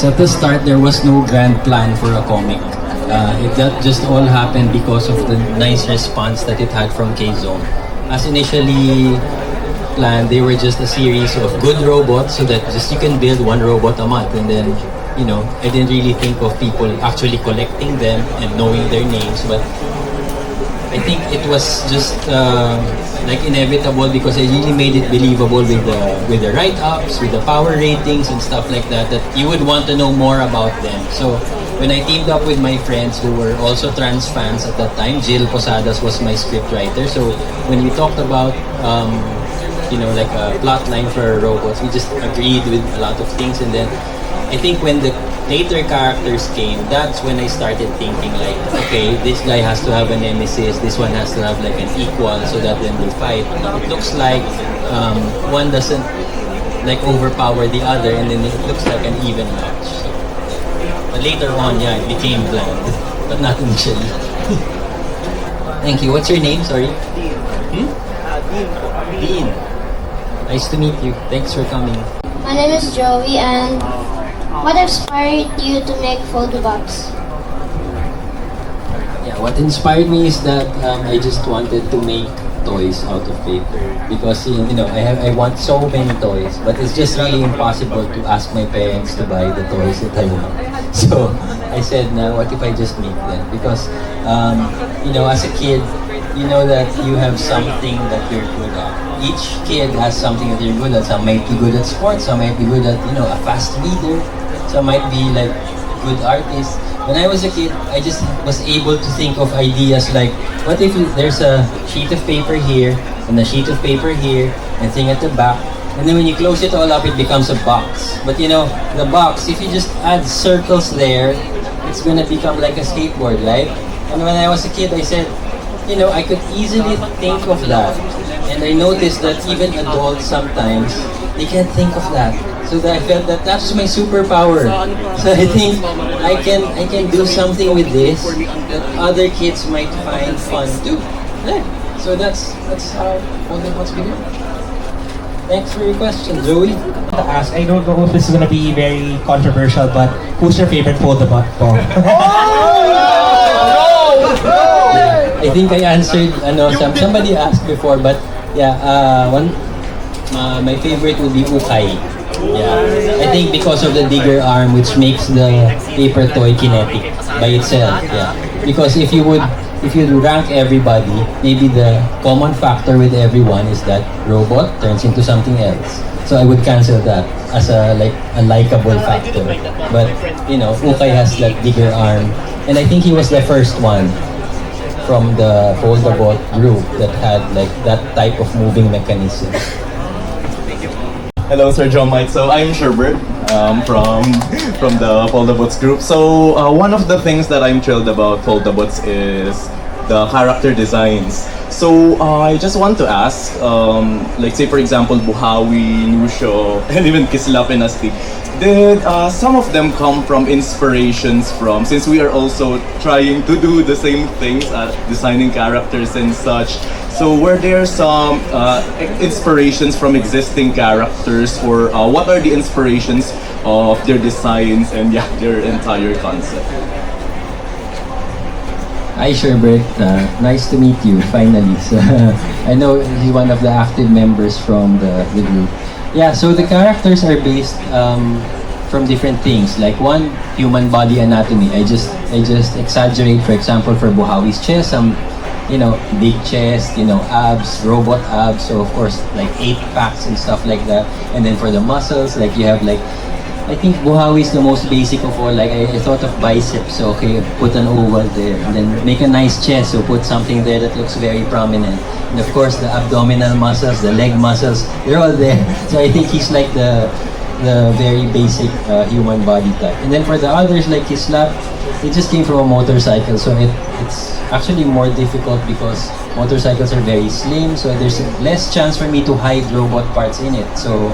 At the start, there was no grand plan for a comic. That just all happened because of the nice response that it had from kzone. As initially planned, they were just a series of good robots, so that just you can build one robot a month, and then I didn't really think of people actually collecting them and knowing their names. But I think it was just like inevitable, because I really made it believable with the write-ups, with the power ratings and stuff like that, that you would want to know more about them. So when I teamed up with my friends who were also trans fans at that time, Jill Posadas was my script writer. So when we talked about like a plot line for robots, we just agreed with a lot of things. And then I think when the later characters came, that's when I started thinking like, okay, this guy has to have a nemesis, this one has to have like an equal, so that when they fight, it looks like one doesn't like overpower the other, and then it looks like an even match. So, but later on, yeah, it became bland, but not initially. Thank you. What's your name? Sorry? Dean. Nice to meet you. Thanks for coming. My name is Joey, and what inspired you to make Foldabots? Yeah, what inspired me is that I just wanted to make toys out of paper, because I want so many toys, but it's just really impossible to ask my parents to buy the toys that I want. So I said, now what if I just make them? Because as a kid, you know that you have something that you're good at. Each kid has something that you're good at. Some might be good at sports, some might be good at a fast reader, some might be like good artists. When I was a kid, I just was able to think of ideas like, what if there's a sheet of paper here, and a sheet of paper here, and thing at the back, and then when you close it all up, it becomes a box. But the box, if you just add circles there, it's gonna become like a skateboard, right? And when I was a kid, I said, I could easily think of that. And I noticed that even adults sometimes, they can't think of that. So that I felt that that's my superpower. So I think I can do something with this that other kids might find fun too. Yeah. So that's how Foldabots began. Thanks for your question, Joey. To ask, I don't know if this is gonna be very controversial, but who's your favorite Foldabot po? I think I answered somebody asked before, but yeah, my favorite would be Ukay. Yeah, I think because of the digger arm, which makes the paper toy kinetic by itself. Yeah, because if you rank everybody, maybe the common factor with everyone is that robot turns into something else. So I would cancel that as a likable factor. But Ukay has that digger arm, and I think he was the first one from the Foldabot group that had like that type of moving mechanism. Hello, Sir Jomike. So I'm Sherbert from the Foldabots group. So one of the things that I'm thrilled about Foldabots is the character designs. So I just want to ask, like say for example, Buhawi, Nusho, and even Kislap and Asti. Did some of them come from inspirations from, since we are also trying to do the same things at designing characters and such, so were there some inspirations from existing characters, or what are the inspirations of their designs and their entire concept? Hi Sherbert, nice to meet you finally. So, I know he's one of the active members from the group. Yeah, so the characters are based from different things. Like one, human body anatomy. I just exaggerate. For example, for Buhawi's chest, some big chest, abs, robot abs. So of course, like 8 packs and stuff like that. And then for the muscles, like you have like, I think Buhawi is the most basic of all. Like I thought of biceps. So okay, put an oval there, and then make a nice chest. So put something there that looks very prominent. And of course, the abdominal muscles, the leg muscles, they're all there. So I think he's like the very basic human body type. And then for the others, like his lap, it just came from a motorcycle. So it's actually more difficult because motorcycles are very slim. So there's less chance for me to hide robot parts in it. So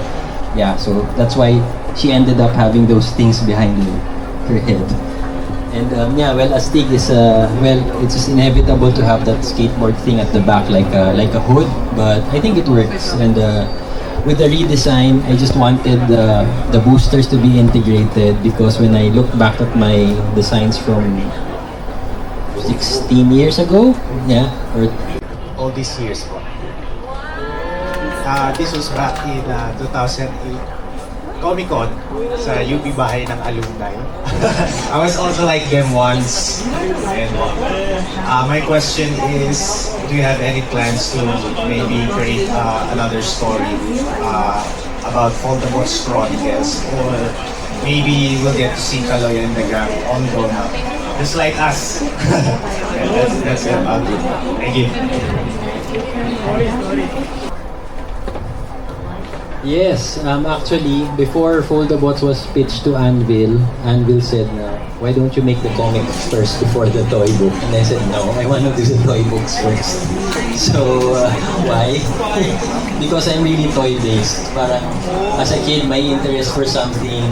yeah, so that's why she ended up having those things behind her head. And Astig is it's just inevitable to have that skateboard thing at the back, like a hood. But I think it works. And with the redesign, I just wanted the boosters to be integrated because when I look back at my designs from 16 years ago, yeah, or all these years po. This was back in 2008 Comic-Con sa UP Bahay ng Alumni. I was also like them once. And my question is, do you have any plans to maybe create another story about Foldabots Chronicles, or maybe we'll get to see Kaloy and the gang on Dona, just like us. Yeah, that's it. Thank you. yes, actually, before Foldabots was pitched to Anvil, Anvil said, why don't you make the comics first before the toy book? And I said, no, I want to do the toy books first. So, why? Because I'm really toy-based. Parang, as a kid, my interest for something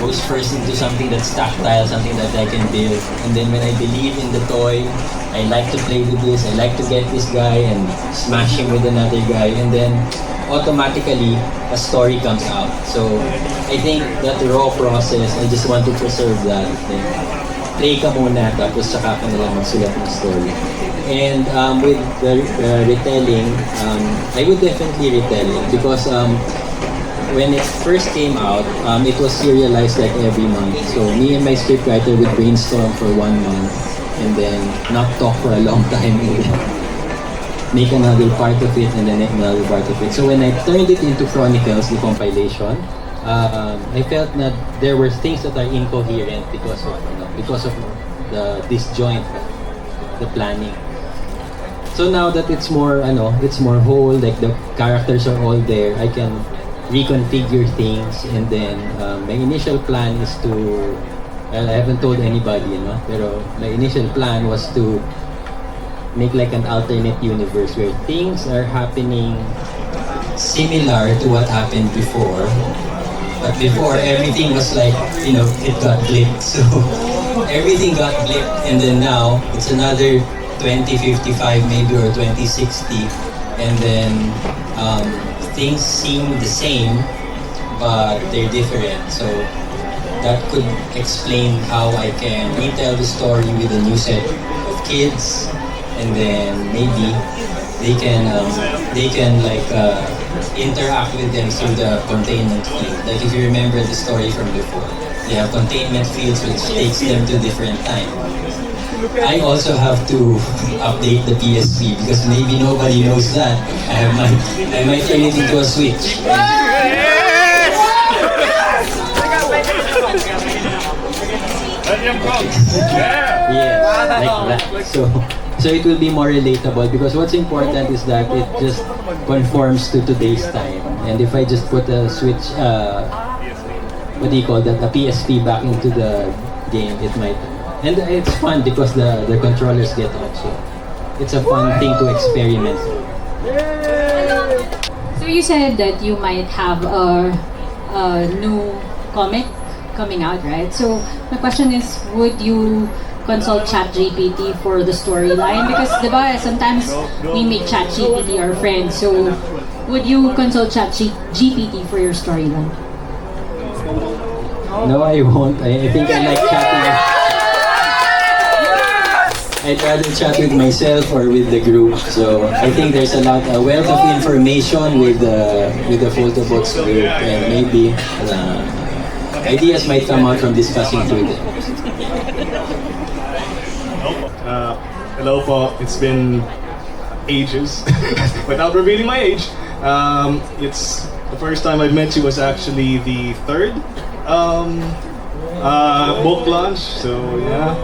goes first into something that's tactile, something that I can build. And then when I believe in the toy, I like to play with this, I like to get this guy and smash him with another guy. And then, automatically a story comes out. So I think that raw process, I just want to preserve that. Then, play ka muna, tapos saka ka nalang magsulat ng story. And with the retelling, I would definitely retell it because when it first came out, it was serialized like every month. So me and my scriptwriter would brainstorm for 1 month and then not talk for a long time and then make another part of it and then another part of it. So when I turned it into Chronicles, the compilation, I felt that there were things that are incoherent because of the disjoint of the planning. So now that it's more whole, like the characters are all there, I can reconfigure things, and then my initial plan is to, well, I haven't told anybody, pero my initial plan was to make like an alternate universe where things are happening similar to what happened before. But before, everything was like, it got blipped. So everything got blipped, and then now it's another 2055 maybe, or 2060, and then things seem the same, but they're different. So that could explain how I can retell the story with a new set of kids, and then maybe they can like interact with them through the containment field. Like if you remember the story from before, they have containment fields which takes them to different time. I also have to update the PSP because maybe nobody knows that. I might turn it into a Switch. Yeah, like that. So it will be more relatable because what's important is that it just conforms to today's time. And if I just put a Switch, what do you call that, a PSP back into the game, it might. And it's fun because the controllers get off. So it's a fun thing to experiment. So you said that you might have a new comic coming out, right? So my question is, would you consult ChatGPT for the storyline? Because diba, sometimes we make ChatGPT our friend. So would you consult ChatGPT for your storyline? No, I won't. I think I like chatting. I'd rather chat with myself or with the group. So I think there's a wealth of information with the Foldabots group, and maybe ideas might come out from discussing through them. Hello po, it's been ages, without revealing my age. It's the first time I've met you was actually the third book launch, so yeah,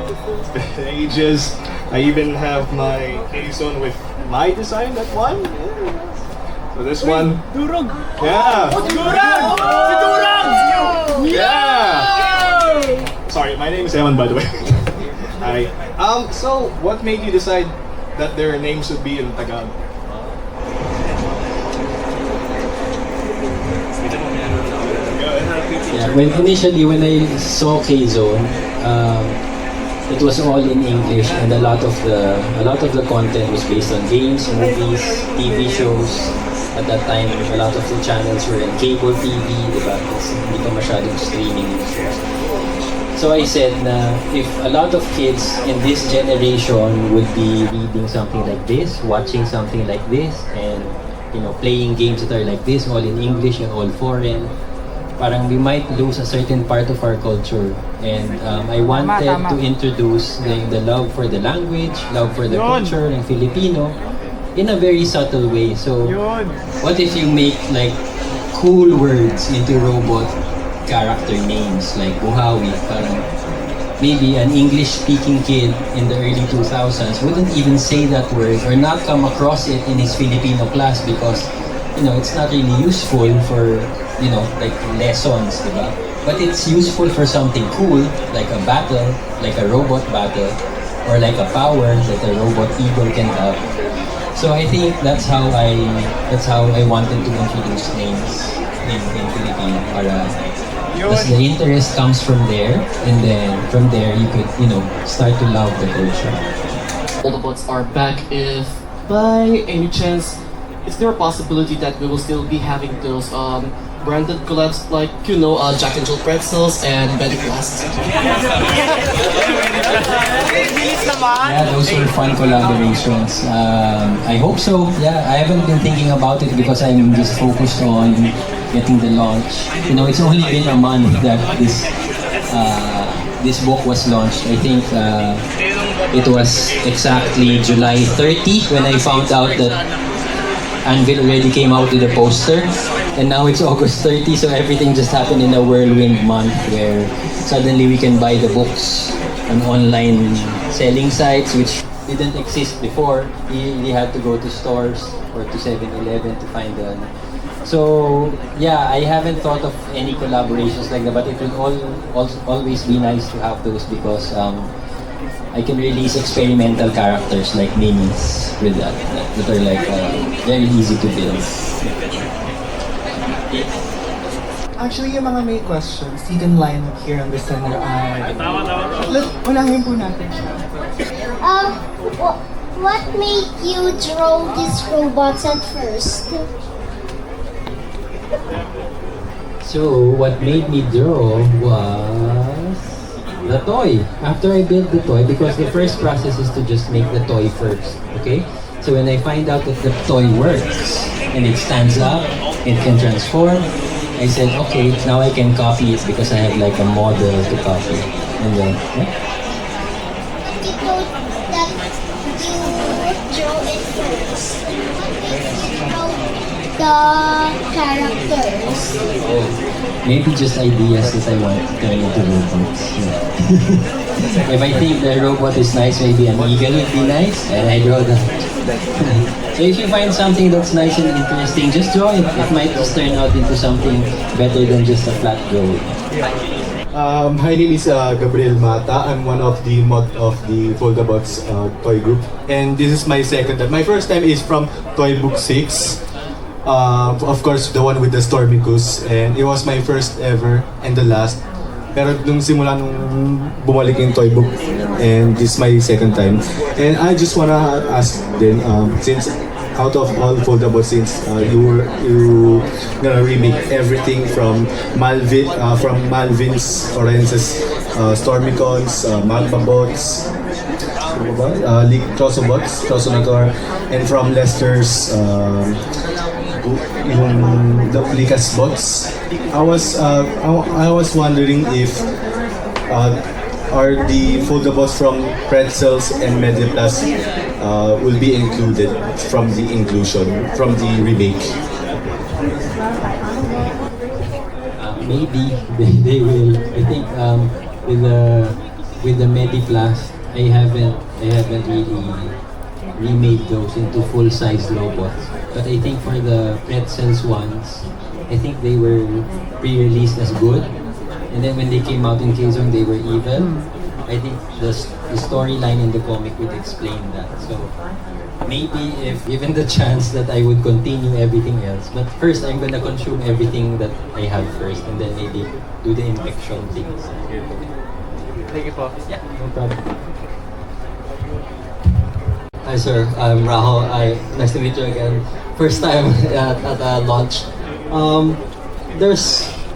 it's been ages. I even have my kzone with my design, that one. Yeah. So this one, yeah. Yeah. Sorry, my name is Evan, by the way. Hi. So what made you decide that their names would be in Tagalog? Yeah, initially when I saw kzone, it was all in English, and a lot of the content was based on games, movies, TV shows, At that time, a lot of the channels were in cable TV, diba? Kasi hindi pa masyadong streaming. So I said na if a lot of kids in this generation would be reading something like this, watching something like this, and playing games that are like this, all in English and all foreign, parang we might lose a certain part of our culture. And I wanted to introduce the love for the language, love for the culture ng Filipino in a very subtle way. So what if you make like cool words into robot character names like Buhawi? Parang maybe an English-speaking kid in the early 2000s wouldn't even say that word or not come across it in his Filipino class because it's not really useful for like lessons, diba? But it's useful for something cool like a battle, like a robot battle, or like a power that a robot eagle can have. So I think that's how I wanted to introduce names in Filipino para because the interest comes from there, and then from there you could, start to love the culture. Foldabots are back. If by any chance, is there a possibility that we will still be having those branded collabs like, Jack and Jill pretzels and Betty Blast? Yeah, those were fun collaborations. I hope so. Yeah, I haven't been thinking about it because I'm just focused on getting the launch. It's only been a month that this book was launched. I think it was exactly July 30 when I found out that Anvil already came out with a poster, and now it's August 30, so everything just happened in a whirlwind month where suddenly we can buy the books on online selling sites which didn't exist before. You had to go to stores or to 7-Eleven to find them. So yeah, I haven't thought of any collaborations like that, but it will always be nice to have those because I can release experimental characters like minis with that are like very easy to build. Actually, yung mga may questions, you can line up here on the center aisle. Unahin po natin siya. What made you draw these robots at first? So what made me draw was the toy. After I built the toy, because the first process is to just make the toy first, okay? So when I find out that the toy works and it stands up, it can transform, I said, okay, now I can copy it because I have like a model to copy. And then, yeah. You know that you draw it first. What made you draw the characters? Oh, maybe just ideas that I want to turn into robots. Yeah. If I think the robot is nice, maybe an eagle would be nice, and I draw that. So if you find something that's nice and interesting, just draw it. It might just turn out into something better than just a flat drawing. My name is Gabriel Mata. I'm one of the mod of the Foldabots Toy Group, and this is my second time. My first time is from Toy Book 6. Of course, the one with the Stormy Goose, and it was my first ever and the last. Pero nung simula nung bumalik yung Toy Book, and this is my second time. And I just wanna ask then, since out of all Foldabots, since you gonna remake everything from Malvin's, Orence's, Stormicons, Magmabots, Trosonator, and from Lester's yung the Licas bots. I was wondering if are the Foldabots from Pretzels and Mediplus will be included from the remake. Maybe they will. I think with the Mediplus, I haven't really remade those into full-size robots. But I think for the Pretzels ones, I think they were pre-released as good. And then when they came out in kzone, they were evil. I think the storyline in the comic would explain that. So maybe if given the chance that I would continue everything else. But first, I'm gonna consume everything that I have first, and then maybe do the infection things. Thank you po. Yeah, no problem. Hi sir, I'm Rahul. Nice to meet you again. first time at a launch.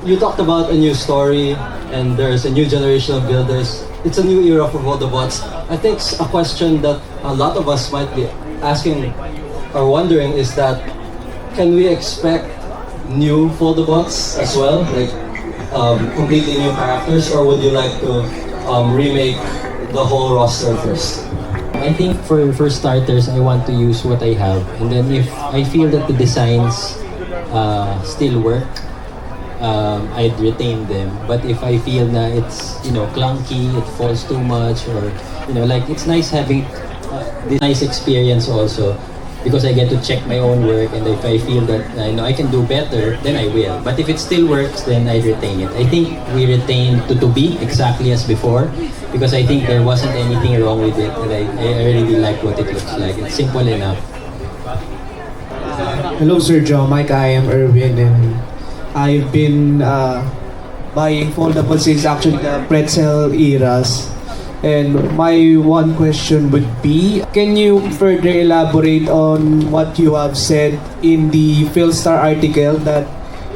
You talked about a new story, and there's a new generation of builders. It's a new era for Foldabots. I think a question that a lot of us might be asking or wondering is that, can we expect new Foldabots as well, like completely new characters, or would you like to remake the whole roster first? I think for starters, I want to use what I have, and then if I feel that the designs still work, I'd retain them. But if I feel that it's clunky, it falls too much, or like it's nice having this nice experience also, because I get to check my own work, and if I feel that I can do better, then I will. But if it still works, then I retain it. I think we retained to be exactly as before, because I think there wasn't anything wrong with it, and I really like what it looks like. It's simple enough. Hello, Sir Jomike. I am Erwin, and I've been buying foldables since actually the pretzel eras. And my one question would be, can you further elaborate on what you have said in the Philstar article that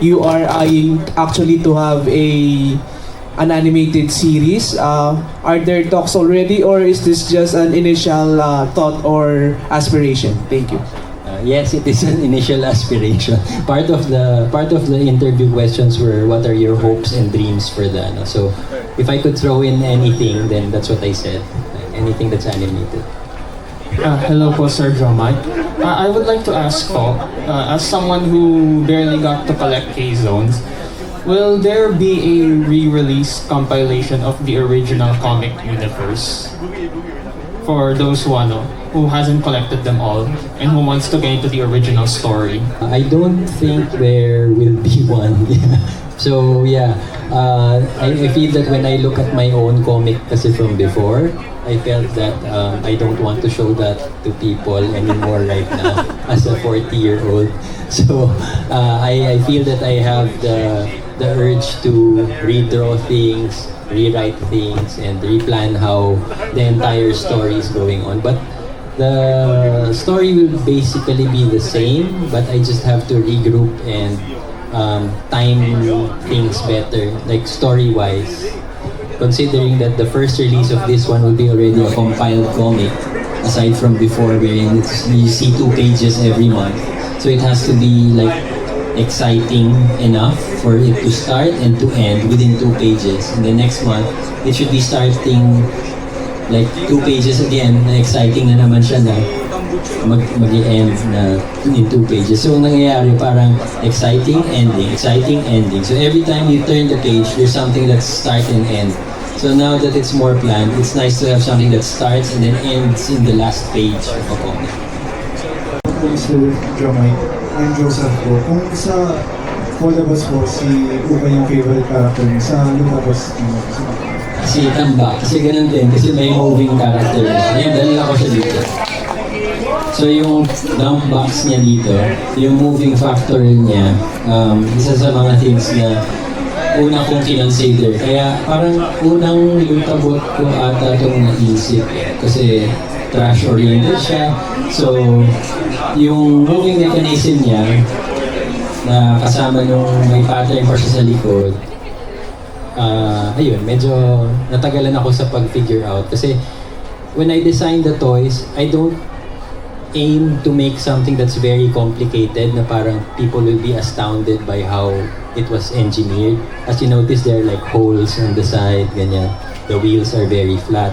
you are eyeing actually to have an animated series? Are there talks already, or is this just an initial thought or aspiration? Thank you. Yes, it is an initial aspiration. Part of the interview questions were, what are your hopes and dreams for that? So if I could throw in anything, then that's what I said. Anything that's animated. Hello po, Sir Jomike. I would like to ask po, as someone who barely got to collect kzones, will there be a re-release compilation of the original comic universe for those who hasn't collected them all and who wants to get into the original story? I don't think there will be one. So yeah, I feel that when I look at my own comic kasi from before, I felt that I don't want to show that to people anymore right now as a 40-year-old. So I feel that I have the urge to redraw things, rewrite things, and replan how the entire story is going on. But the story will basically be the same, but I just have to regroup and time things better, like story-wise. Considering that the first release of this one will be already a compiled comic, aside from before wherein you see 2 pages every month. So it has to be like exciting enough for it to start and to end within 2 pages. And the next month, it should be starting like 2 pages again, na exciting na naman siya na mag-i-end na in 2 pages. So nangyayari parang exciting, ending. So every time you turn the page, there's something that's start and end. So now that it's more planned, it's nice to have something that starts and then ends in the last page of a comic. Mr. Jomike, I'm Joseph po. Kung sa Foldabots po, si Uka yung favorite character niya, sa lutabots niyo. Si Tamba, kasi ganun din, kasi may moving character. Ayun, dahil ako siya dito. So yung dump box niya dito, yung moving factor niya, isa sa mga things na una kong kinonsider. Kaya parang unang lutabot ko ata itong naisip. Kasi trash-oriented siya. So yung moving mechanism niya, na kasama nung may pattern pa siya sa likod, ayun, medyo natagalan ako sa pag-figure out. Kasi when I design the toys, I don't aim to make something that's very complicated na parang people will be astounded by how it was engineered. As you notice, there are like holes on the side, ganyan. The wheels are very flat.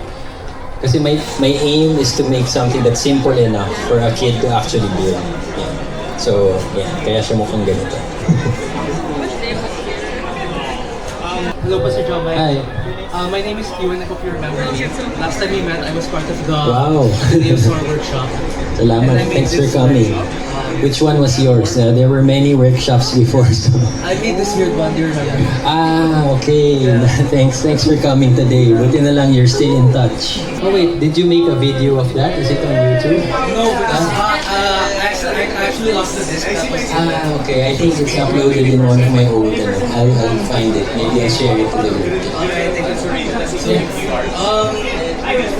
Kasi my aim is to make something that's simple enough for a kid to actually build. Yeah. So, yeah, kaya siya mukhang ganito. Hello, Pastor Jomike. Hi. My name is Ewan. I hope you remember me. Last time we met, I was part of the Wow. Store workshop. Salamat. Thanks for coming. Which one was yours? There were many workshops before. So. I made this weird one. Do you remember? Okay. Yeah. Thanks for coming today. Buti na lang you're still in touch. Oh wait, did you make a video of that? Is it on YouTube? No, because I actually lost the disc. Okay. I think it's uploaded in one of my old. I'll find it. Maybe I'll share it to the group. Okay, thank you for reading.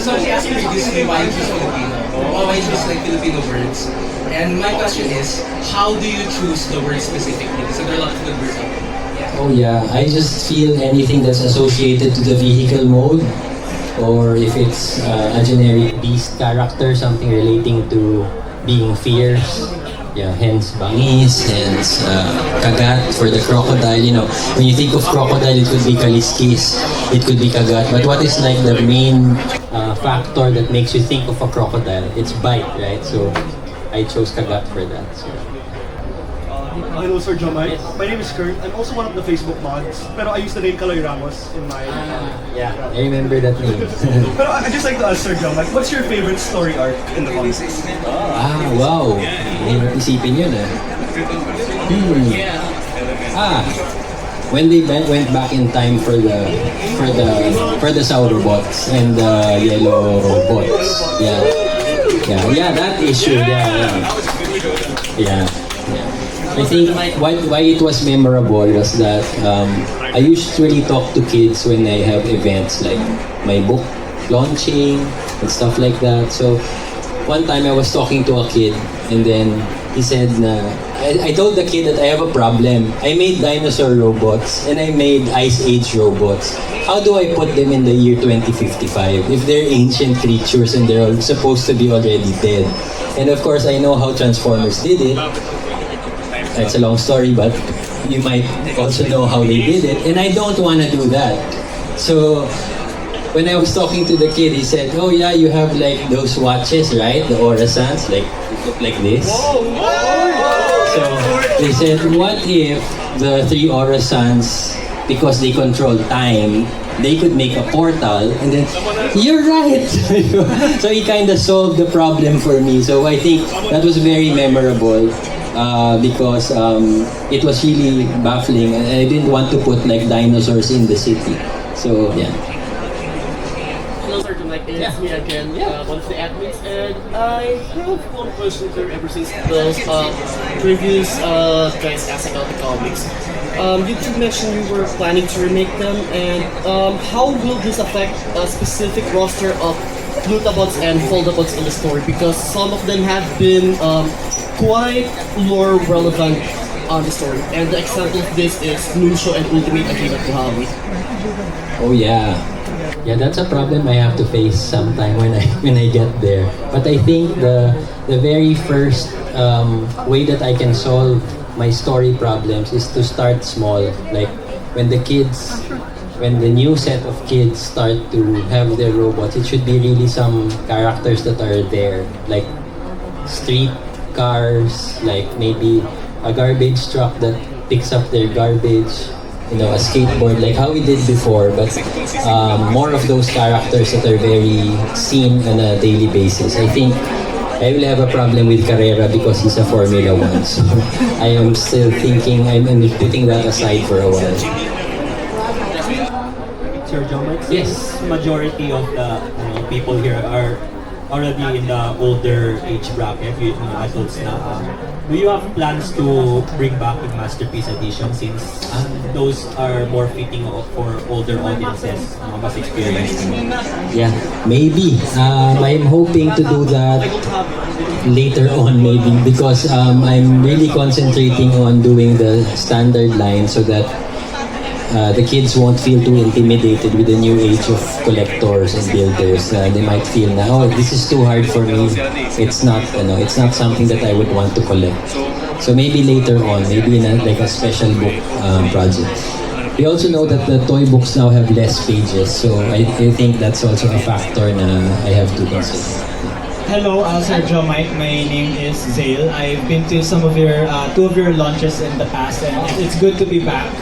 So she asked me to reduce me why she's Filipino. I choose like Filipino words. And my question is, how do you choose the words specifically? So there are a lot of good words out there. Oh yeah, I just feel anything that's associated to the vehicle mode, or if it's a generic beast character, something relating to being fierce. Yeah, hence bangis, hence kagat for the crocodile. You know, when you think of crocodile, it could be kaliskis, it could be kagat. But what is like the main factor that makes you think of a crocodile? It's bite, right? So I chose kagat for that. So. Hello, Sir Jomike. My name is Kurt. I'm also one of the Facebook mods. Pero I use the name Kaloy Ramos in my... Yeah, I remember that name. Pero I'd just like to ask Sir Jomike, what's your favorite story arc in the comics? Wow. Hindi isipin yun when they went back in time for the Saurobots and the yellow bots. Yeah, that issue. Yeah. I think why it was memorable was that I usually talk to kids when I have events like my book launching and stuff like that. So one time I was talking to a kid and then he said I told the kid that I have a problem. I made dinosaur robots and I made Ice Age robots. How do I put them in the year 2055 if they're ancient creatures and they're all supposed to be already dead? And of course I know how Transformers did it. It's a long story, but you might also know how they did it, and I don't want to do that. So when I was talking to the kid, he said, "Oh yeah, you have like those watches, right? The Orasans, like look like this." So they said, "What if the three Orasans, because they control time, they could make a portal?" And then, "You're right." So he kind of solved the problem for me. So I think that was very memorable. Because it was really baffling and I didn't want to put like dinosaurs in the city. So yeah. Hello, Sir Jomike. It's me again, one of the admins, and I have one question here ever since those previous guys asked about the comics. You did mention you were planning to remake them, and how will this affect a specific roster of lutabots and foldabots in the story? Because some of them have been quite more relevant on the story, and the example of this is Nusho and Ultimate Akira Kuhawi. Oh yeah, that's a problem I have to face sometime when I get there. But I think the very first way that I can solve my story problems is to start small. Like when the new set of kids start to have their robots, it should be really some characters that are there, like street cars, like maybe a garbage truck that picks up their garbage, a skateboard, like how we did before, but more of those characters that are very seen on a daily basis. I think I will have a problem with Carrera because he's a Formula 1, so I am still thinking, I'm putting that aside for a while. Sir Jomike, yes, majority of the people here are already in the older age bracket, adults na. Do you have plans to bring back the Masterpiece Edition since those are more fitting for older audiences, mas experienced? Yeah, maybe. I'm hoping to do that later on maybe because I'm really concentrating on doing the standard line so that the kids won't feel too intimidated with the new age of collectors and builders. They might feel now, oh, this is too hard for me. It's not something that I would want to collect. So maybe later on, maybe in a special book project. We also know that the toy books now have less pages, so I think that's also a factor na I have to consider. Hello, Sir Jomike. My name is Zale. I've been to some of your two of your launches in the past, and it's good to be back.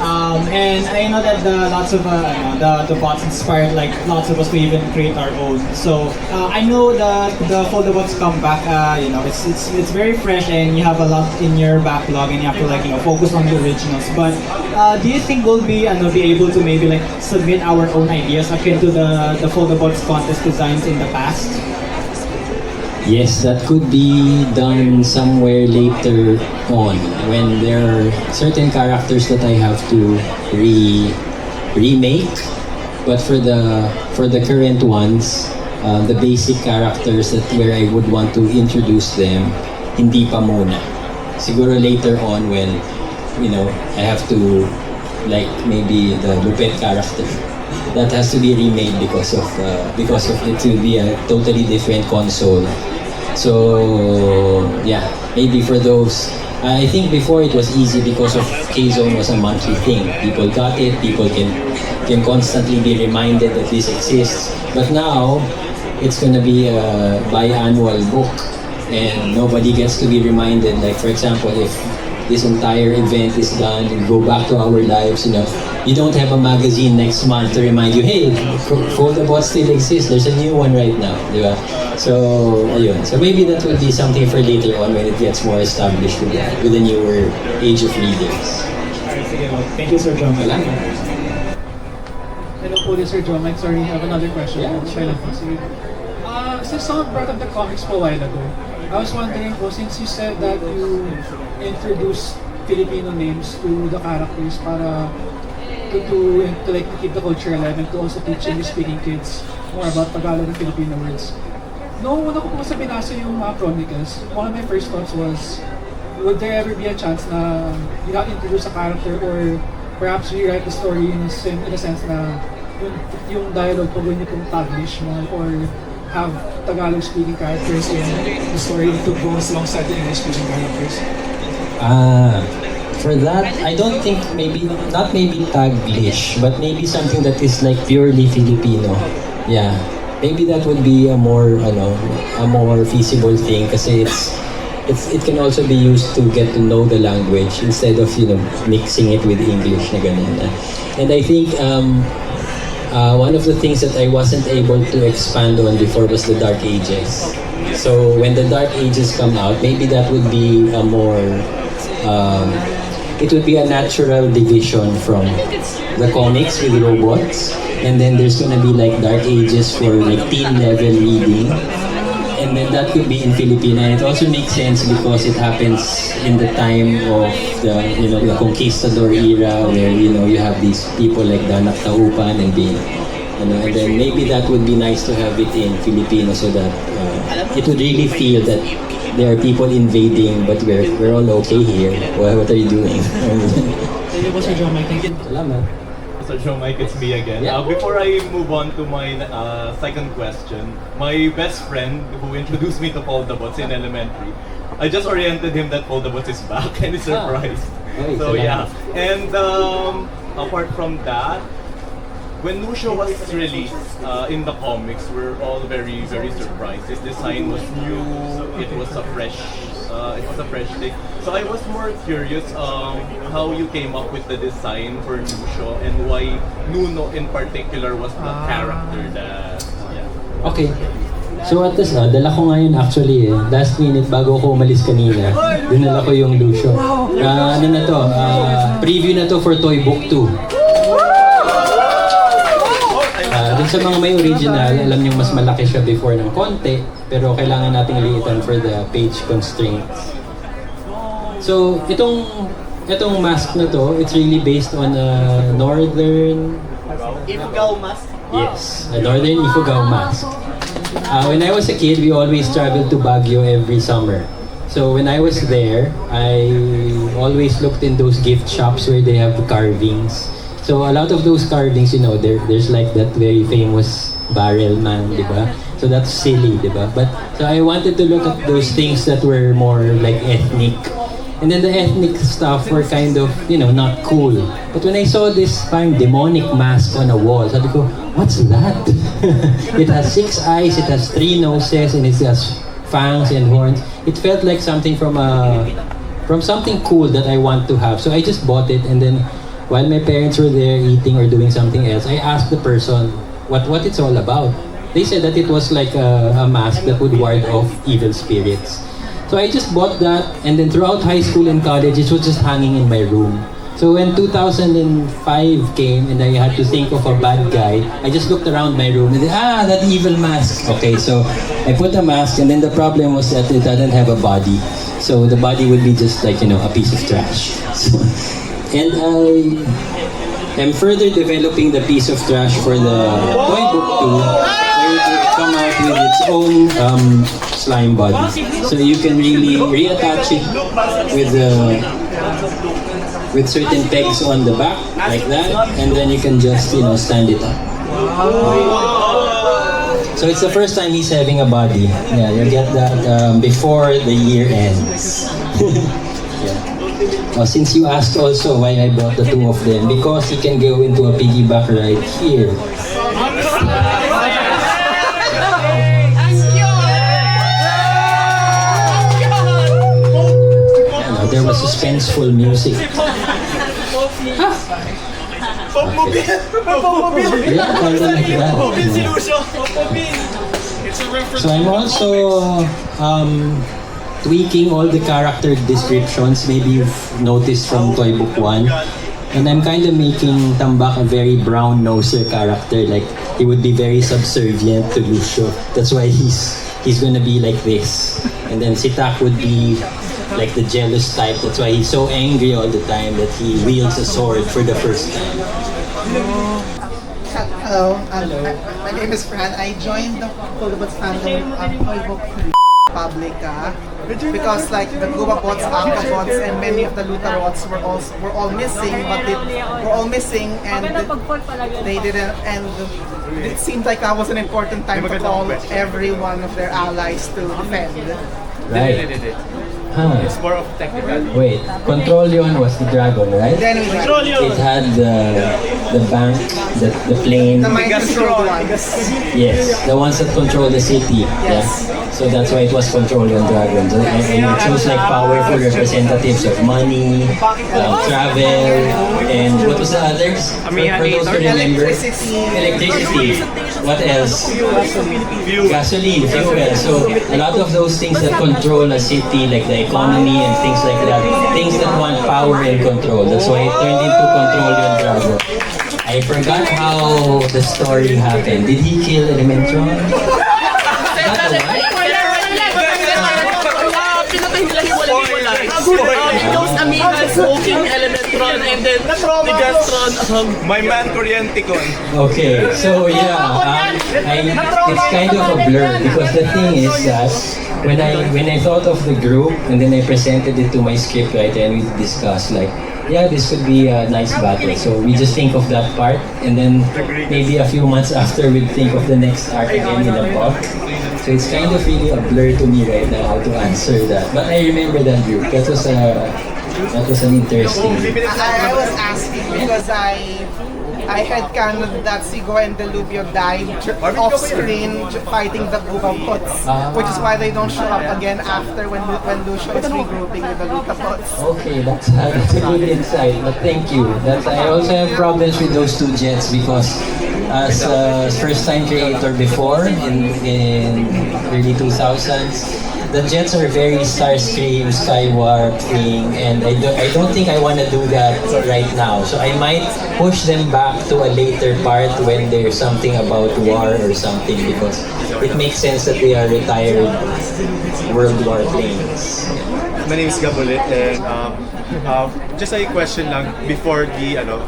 And I know that lots of the bots inspired like lots of us to even create our own. So I know that the Foldabots come back. It's very fresh, and you have a lot in your backlog, and you have to focus on the originals. But do you think we'll be able to maybe submit our own ideas akin to the Foldabots contest designs in the past? Yes, that could be done somewhere later on when there are certain characters that I have to remake. But for the current ones, the basic characters that where I would want to introduce them, hindi pa muna. Siguro later on when, I have to, like maybe the Lupet character, that has to be remade because of it will be a totally different console. So yeah, maybe for those. I think before it was easy because of kzone was a monthly thing. People got it. People can constantly be reminded that this exists. But now it's gonna be a biannual book, and nobody gets to be reminded. Like for example, if this entire event is done and go back to our lives, you don't have a magazine next month to remind you, hey, Foldabots still exists. There's a new one right now, di ba? So, ayun. So maybe that will be something for later on when it gets more established with the newer age of readers. Alright, sige. Thank you, Sir Jomike. Hello po, Sir Jomike. Sorry, I have another question. Yeah, sure. Since someone brought up the comics po a while ago, I was wondering po, since you said that you introduced Filipino names to the characters para to like to keep the culture alive and to also teach English-speaking kids more about Tagalog and Filipino words. Noong una ko po sa binasa yung mga chronicles, one of my first thoughts was, would there ever be a chance na you not introduce a character or perhaps rewrite the story in a sense na yung dialogue po gawin niyo pong Taglish mo or have Tagalog-speaking characters in the story to go alongside the English-speaking characters? For that, I don't think not maybe Taglish, but maybe something that is like purely Filipino. Yeah, maybe that would be a more feasible thing kasi it can also be used to get to know the language instead of mixing it with English na ganun. And I think one of the things that I wasn't able to expand on before was the Dark Ages. So when the Dark Ages come out, maybe that would be a more it would be a natural division from the comics with robots, and then there's gonna be like Dark Ages for like teen level reading, and then that could be in Filipino. And it also makes sense because it happens in the time of the conquistador era where you have these people like Danak Taupan and being and then maybe that would be nice to have it in Filipino so that it would really feel that there are people invading, but we're all okay here. What are you doing? Thank you po, Sir Jomike. Thank you. Salamat. Sir Jomike, it's me again. Yeah. Before I move on to my second question, my best friend who introduced me to Foldabots in elementary, I just oriented him that Foldabots is back and he's surprised. Okay, So yeah, salamat. and apart from that, when Nusho was released in the comics, we're all very, very surprised. His design was new. It was a fresh take. So I was more curious how you came up with the design for Nusho and why Nuno in particular was the character that. Yeah. Okay. So at this dala ko ngayon actually last minute bago ko umalis kanina, dinala ko yung Lucio. Preview na to for Toy Book 2. Dun sa mga may original, alam nyo mas malaki siya before ng konti, pero kailangan nating liitan for the page constraints. So, itong mask na to, it's really based on a northern... Ifugao mask? Yes, a northern Ifugao mask. When I was a kid, we always traveled to Baguio every summer. So when I was there, I always looked in those gift shops where they have carvings. So a lot of those carvings, there's like that very famous barrel man, diba? So that's silly, diba? But so I wanted to look at those things that were more like ethnic. And then the ethnic stuff were kind of, not cool. But when I saw this kind of demonic mask on a wall, sabi ko, what's that? It has 6 eyes, it has 3 noses, and it has fangs and horns. It felt like something from something cool that I want to have. So I just bought it, and then while my parents were there eating or doing something else, I asked the person what it's all about. They said that it was like a mask that would ward off evil spirits. So I just bought that, and then throughout high school and college, it was just hanging in my room. So when 2005 came and I had to think of a bad guy, I just looked around my room and that evil mask. Okay, so I put a mask, and then the problem was that it doesn't have a body. So the body would be just like, a piece of trash. And I am further developing the piece of trash for the Toy Book 2. would come out with its own slime body. So you can really reattach it with certain pegs on the back, like that, and then you can just, stand it up. So it's the first time he's having a body. Yeah, you'll get that before the year ends. Yeah. Since you asked also why I brought the two of them, because he can go into a piggyback right here. There was suspenseful music. Yeah, kind of like that. So I'm also tweaking all the character descriptions. Maybe you've noticed from Toy Book 1. And I'm kind of making Tambak a very brown-noser character. Like, he would be very subservient to Lucio. That's why he's gonna be like this. And then Sitak would be like the jealous type. That's why he's so angry all the time that he wields a sword for the first time. Hello, my name is Fran. I joined the Foldabots fandom of Toy Book Publica because like the Goobabots, Acabots, and many of the lutabots were all missing, but they were all missing and they didn't. And it seemed like that was an important time to call every one of their allies to defend. Right. Huh. It's more of technical. Wait, Controlion was the dragon, right? It had the bank, the plane. The mind controlled ones. Yes, the ones that control the city. Yes. Yeah. So that's why it was Controlion dragons. And you choose like powerful representatives of money, travel, and what was the others? For those who remember. Electricity. What else? Gasoline, fuel. So a lot of those things that control a city, like the economy and things like that, things that want power and control. That's why it turned into Controlion Dragon. I forgot how the story happened. Did he kill Elementron? Those Amiga smoking Elementron and then the Gastron. My man Corrienticon. Okay, so yeah, it's kind of a blur because the thing is that when I thought of the group and then I presented it to my scriptwriter and we discussed like, yeah, this could be a nice battle. So we just think of that part and then maybe a few months after we'd think of the next arc again in a book. So it's kind of really a blur to me right now how to answer that. But I remember that group. That was an interesting. I was asking because I had kind of that Sigo and Delubio died off screen fighting the Goobabots, which is why they don't show up again after when Lucio is regrouping with the Lutabots. Okay, that's a good insight, but thank you. I also have problems with those two jets because as a first-time creator before in early 2000s, the jets are very Starscream, Skywarp thing, and I don't think I want to do that right now. So I might push them back to a later part when there's something about war or something because it makes sense that they are retired World War planes. My name is Gabulit and just a question lang before the end of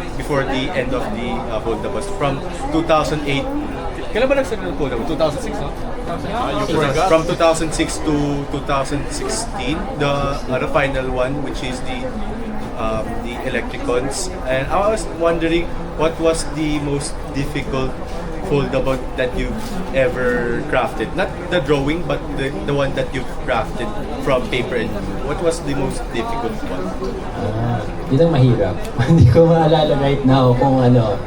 the Foldabots from 2008. Kailan ba nagsimula ng Foldabots? 2006, no? From 2006 to 2016, the final one, which is the Electricons. And I was wondering, what was the most difficult Foldabot that you've ever crafted? Not the drawing, but the one that you've crafted from paper and glue. What was the most difficult one? Yun ang mahirap. Hindi ko maalala right now kung ano.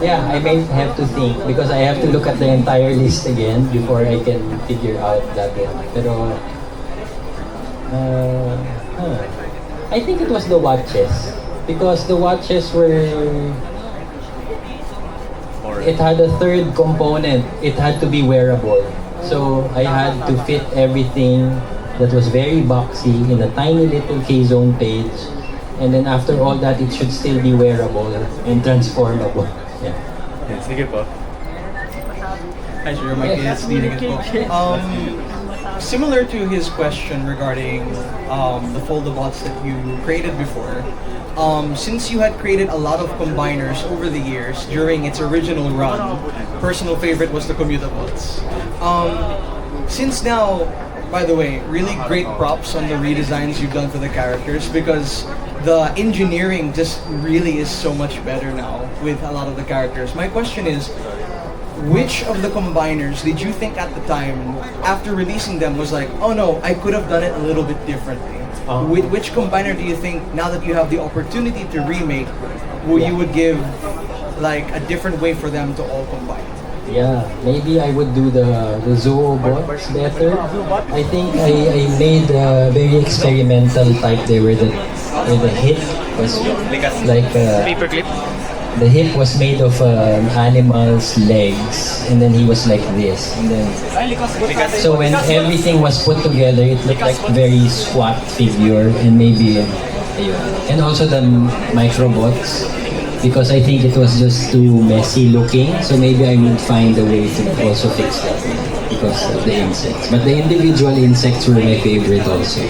Yeah, I may have to think because I have to look at the entire list again before I can figure out that one. Pero, I think it was the watches because the watches were. It had a third component. It had to be wearable. So I had to fit everything that was very boxy in a tiny little kzone page. And then after all that, it should still be wearable and transformable. Yeah. Sige po. Hi, sir. Jomike Tejido. Similar to his question regarding the Foldabots that you created before, since you had created a lot of combiners over the years during its original run, personal favorite was the Commutabots. Since now, by the way, really great props on the redesigns you've done for the characters, because the engineering just really is so much better now with a lot of the characters. My question is, which of the combiners did you think at the time, after releasing them, was like, oh no, I could have done it a little bit differently? Which combiner do you think, now that you have the opportunity to remake, you would give like a different way for them to all combine? Yeah, maybe I would do the zoobots better. I think I made a very experimental type there where the hip was like paperclip. the hip was made of animal's legs, and then he was like this, and then so when everything was put together, it looked like very squat figure, and maybe and also the microbots, because I think it was just too messy looking, so maybe I would find a way to also fix that because of the insects. But the individual insects were my favorite also.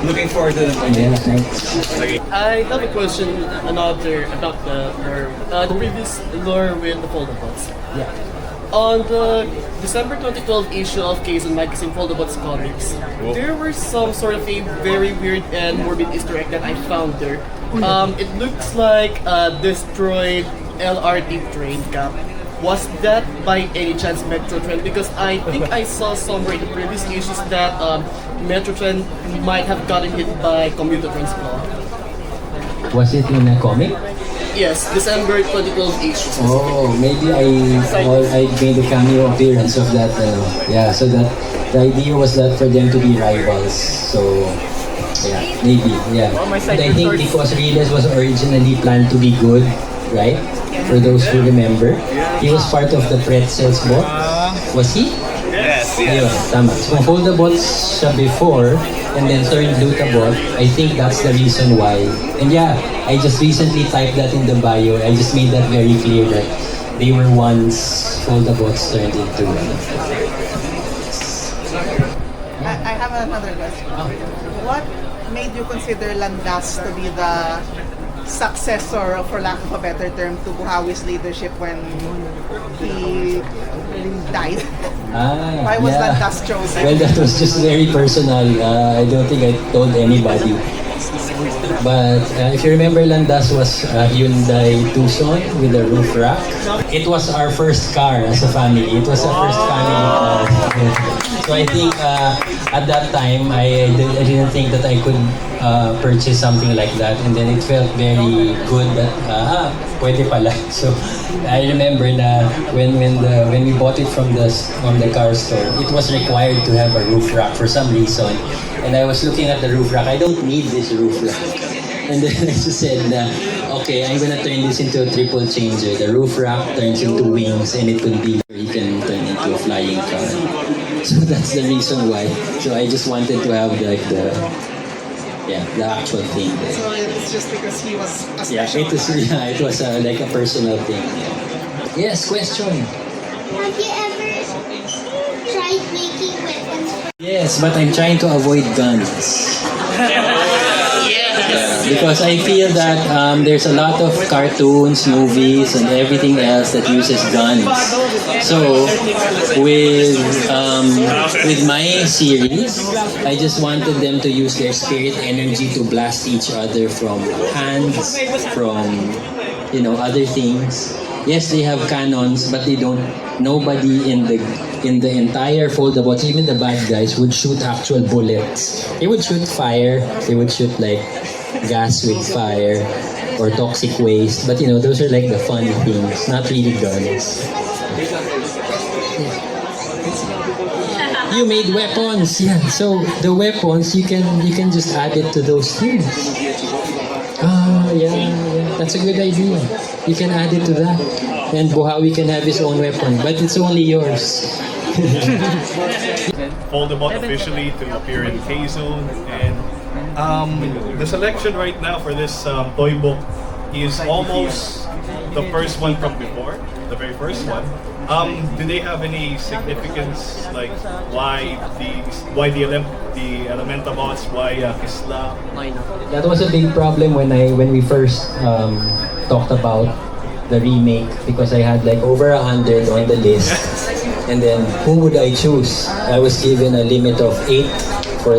Looking forward to them. Yeah, thanks. I have a question about the previous lore with the Foldabots. Yeah. On the December 2012 issue of kzone magazine Foldabots Comics, there were some sort of a very weird and morbid Easter egg that I found there. It looks like a destroyed LRT train cap. Was that by any chance Metrotron? Because I think I saw somewhere in the previous issues that Metrotron might have gotten hit by Commutatrons claw. Was it in a comic? Yes, December 2012 issue. Oh, maybe I made a cameo appearance of that. Yeah, so that the idea was that for them to be rivals. So yeah, maybe yeah. But I think because Riles was originally planned to be good, right? For those who remember, he was part of the Pretzels bot. Was he? Yes, Ayun, tama. So Foldabots siya before, and then turned Lutabot. I think that's the reason why. And yeah, I just recently typed that in the bio. I just made that very clear that they were once Foldabots turned into. I have another question. What made you consider Landas to be the successor, for lack of a better term, to Buhawi's leadership when he died? Why was Landas chosen? Well, that was just very personal. I don't think I told anybody. But if you remember, Landas was Hyundai Tucson with a roof rack. It was our first car as a family. It was our first family car. So I think at that time, I didn't think that I could purchase something like that, and then it felt very good that pwede pala. So I remember na when we bought it from the car store, it was required to have a roof rack for some reason, and I was looking at the roof rack. I don't need this roof rack, and then I just said na, okay, I'm gonna turn this into a triple changer. The roof rack turns into wings, and it could be you can turn into a flying car. So that's the reason why. So I just wanted to have like the actual thing. So it's just because he was a special it was like a personal thing. Yes, question. Have you ever tried making weapons? Yes, but I'm trying to avoid guns. Because I feel that there's a lot of cartoons, movies, and everything else that uses guns. So with my series, I just wanted them to use their spirit energy to blast each other from hands, from other things. Yes, they have cannons, but they don't. Nobody in the entire Foldabots, even the bad guys, would shoot actual bullets. They would shoot fire. They would shoot like gas with fire or toxic waste. But those are like the fun things, not really guns. You made weapons, yeah. So the weapons you can just add it to those things. Yeah, that's a good idea. You can add it to that, and Buhawi can have his own weapon, but it's only yours. Foldabot officially to appear in kzone, and the selection right now for this toy book is almost the first one from before, the very first one. Do they have any significance, like why the Elementabots, why Kisla? That was a big problem when we first talked about the remake because I had like over 100 on the list. And then who would I choose? I was given a limit of 8 for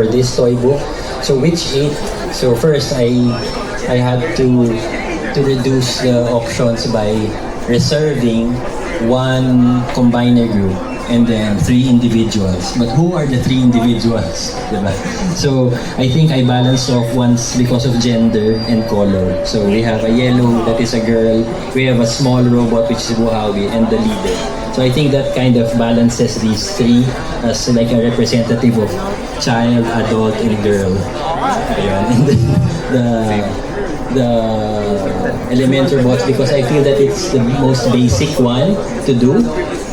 this toy book. So which 8? So first I had to reduce the options by reserving 1 combiner group and then 3 individuals. But who are the 3 individuals? Diba? So I think I balanced off once because of gender and color. So we have a yellow that is a girl, we have a small robot which is Buhawi, and the leader. So I think that kind of balances these 3 as like a representative of child, adult, and girl. Ayan. And then the elemental bots, because I feel that it's the most basic one to do,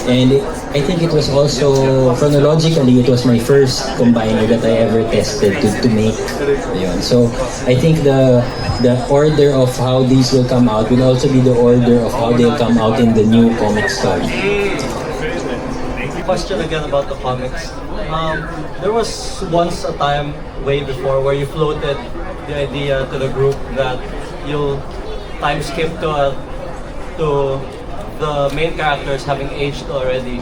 and I think it was also chronologically it was my first combiner that I ever tested to make. Ayun. So I think the order of how these will come out will also be the order of how they'll come out in the new comic story. Question again about the comics. There was once a time way before where you floated the idea to the group that you'll time skip to the main characters having aged already.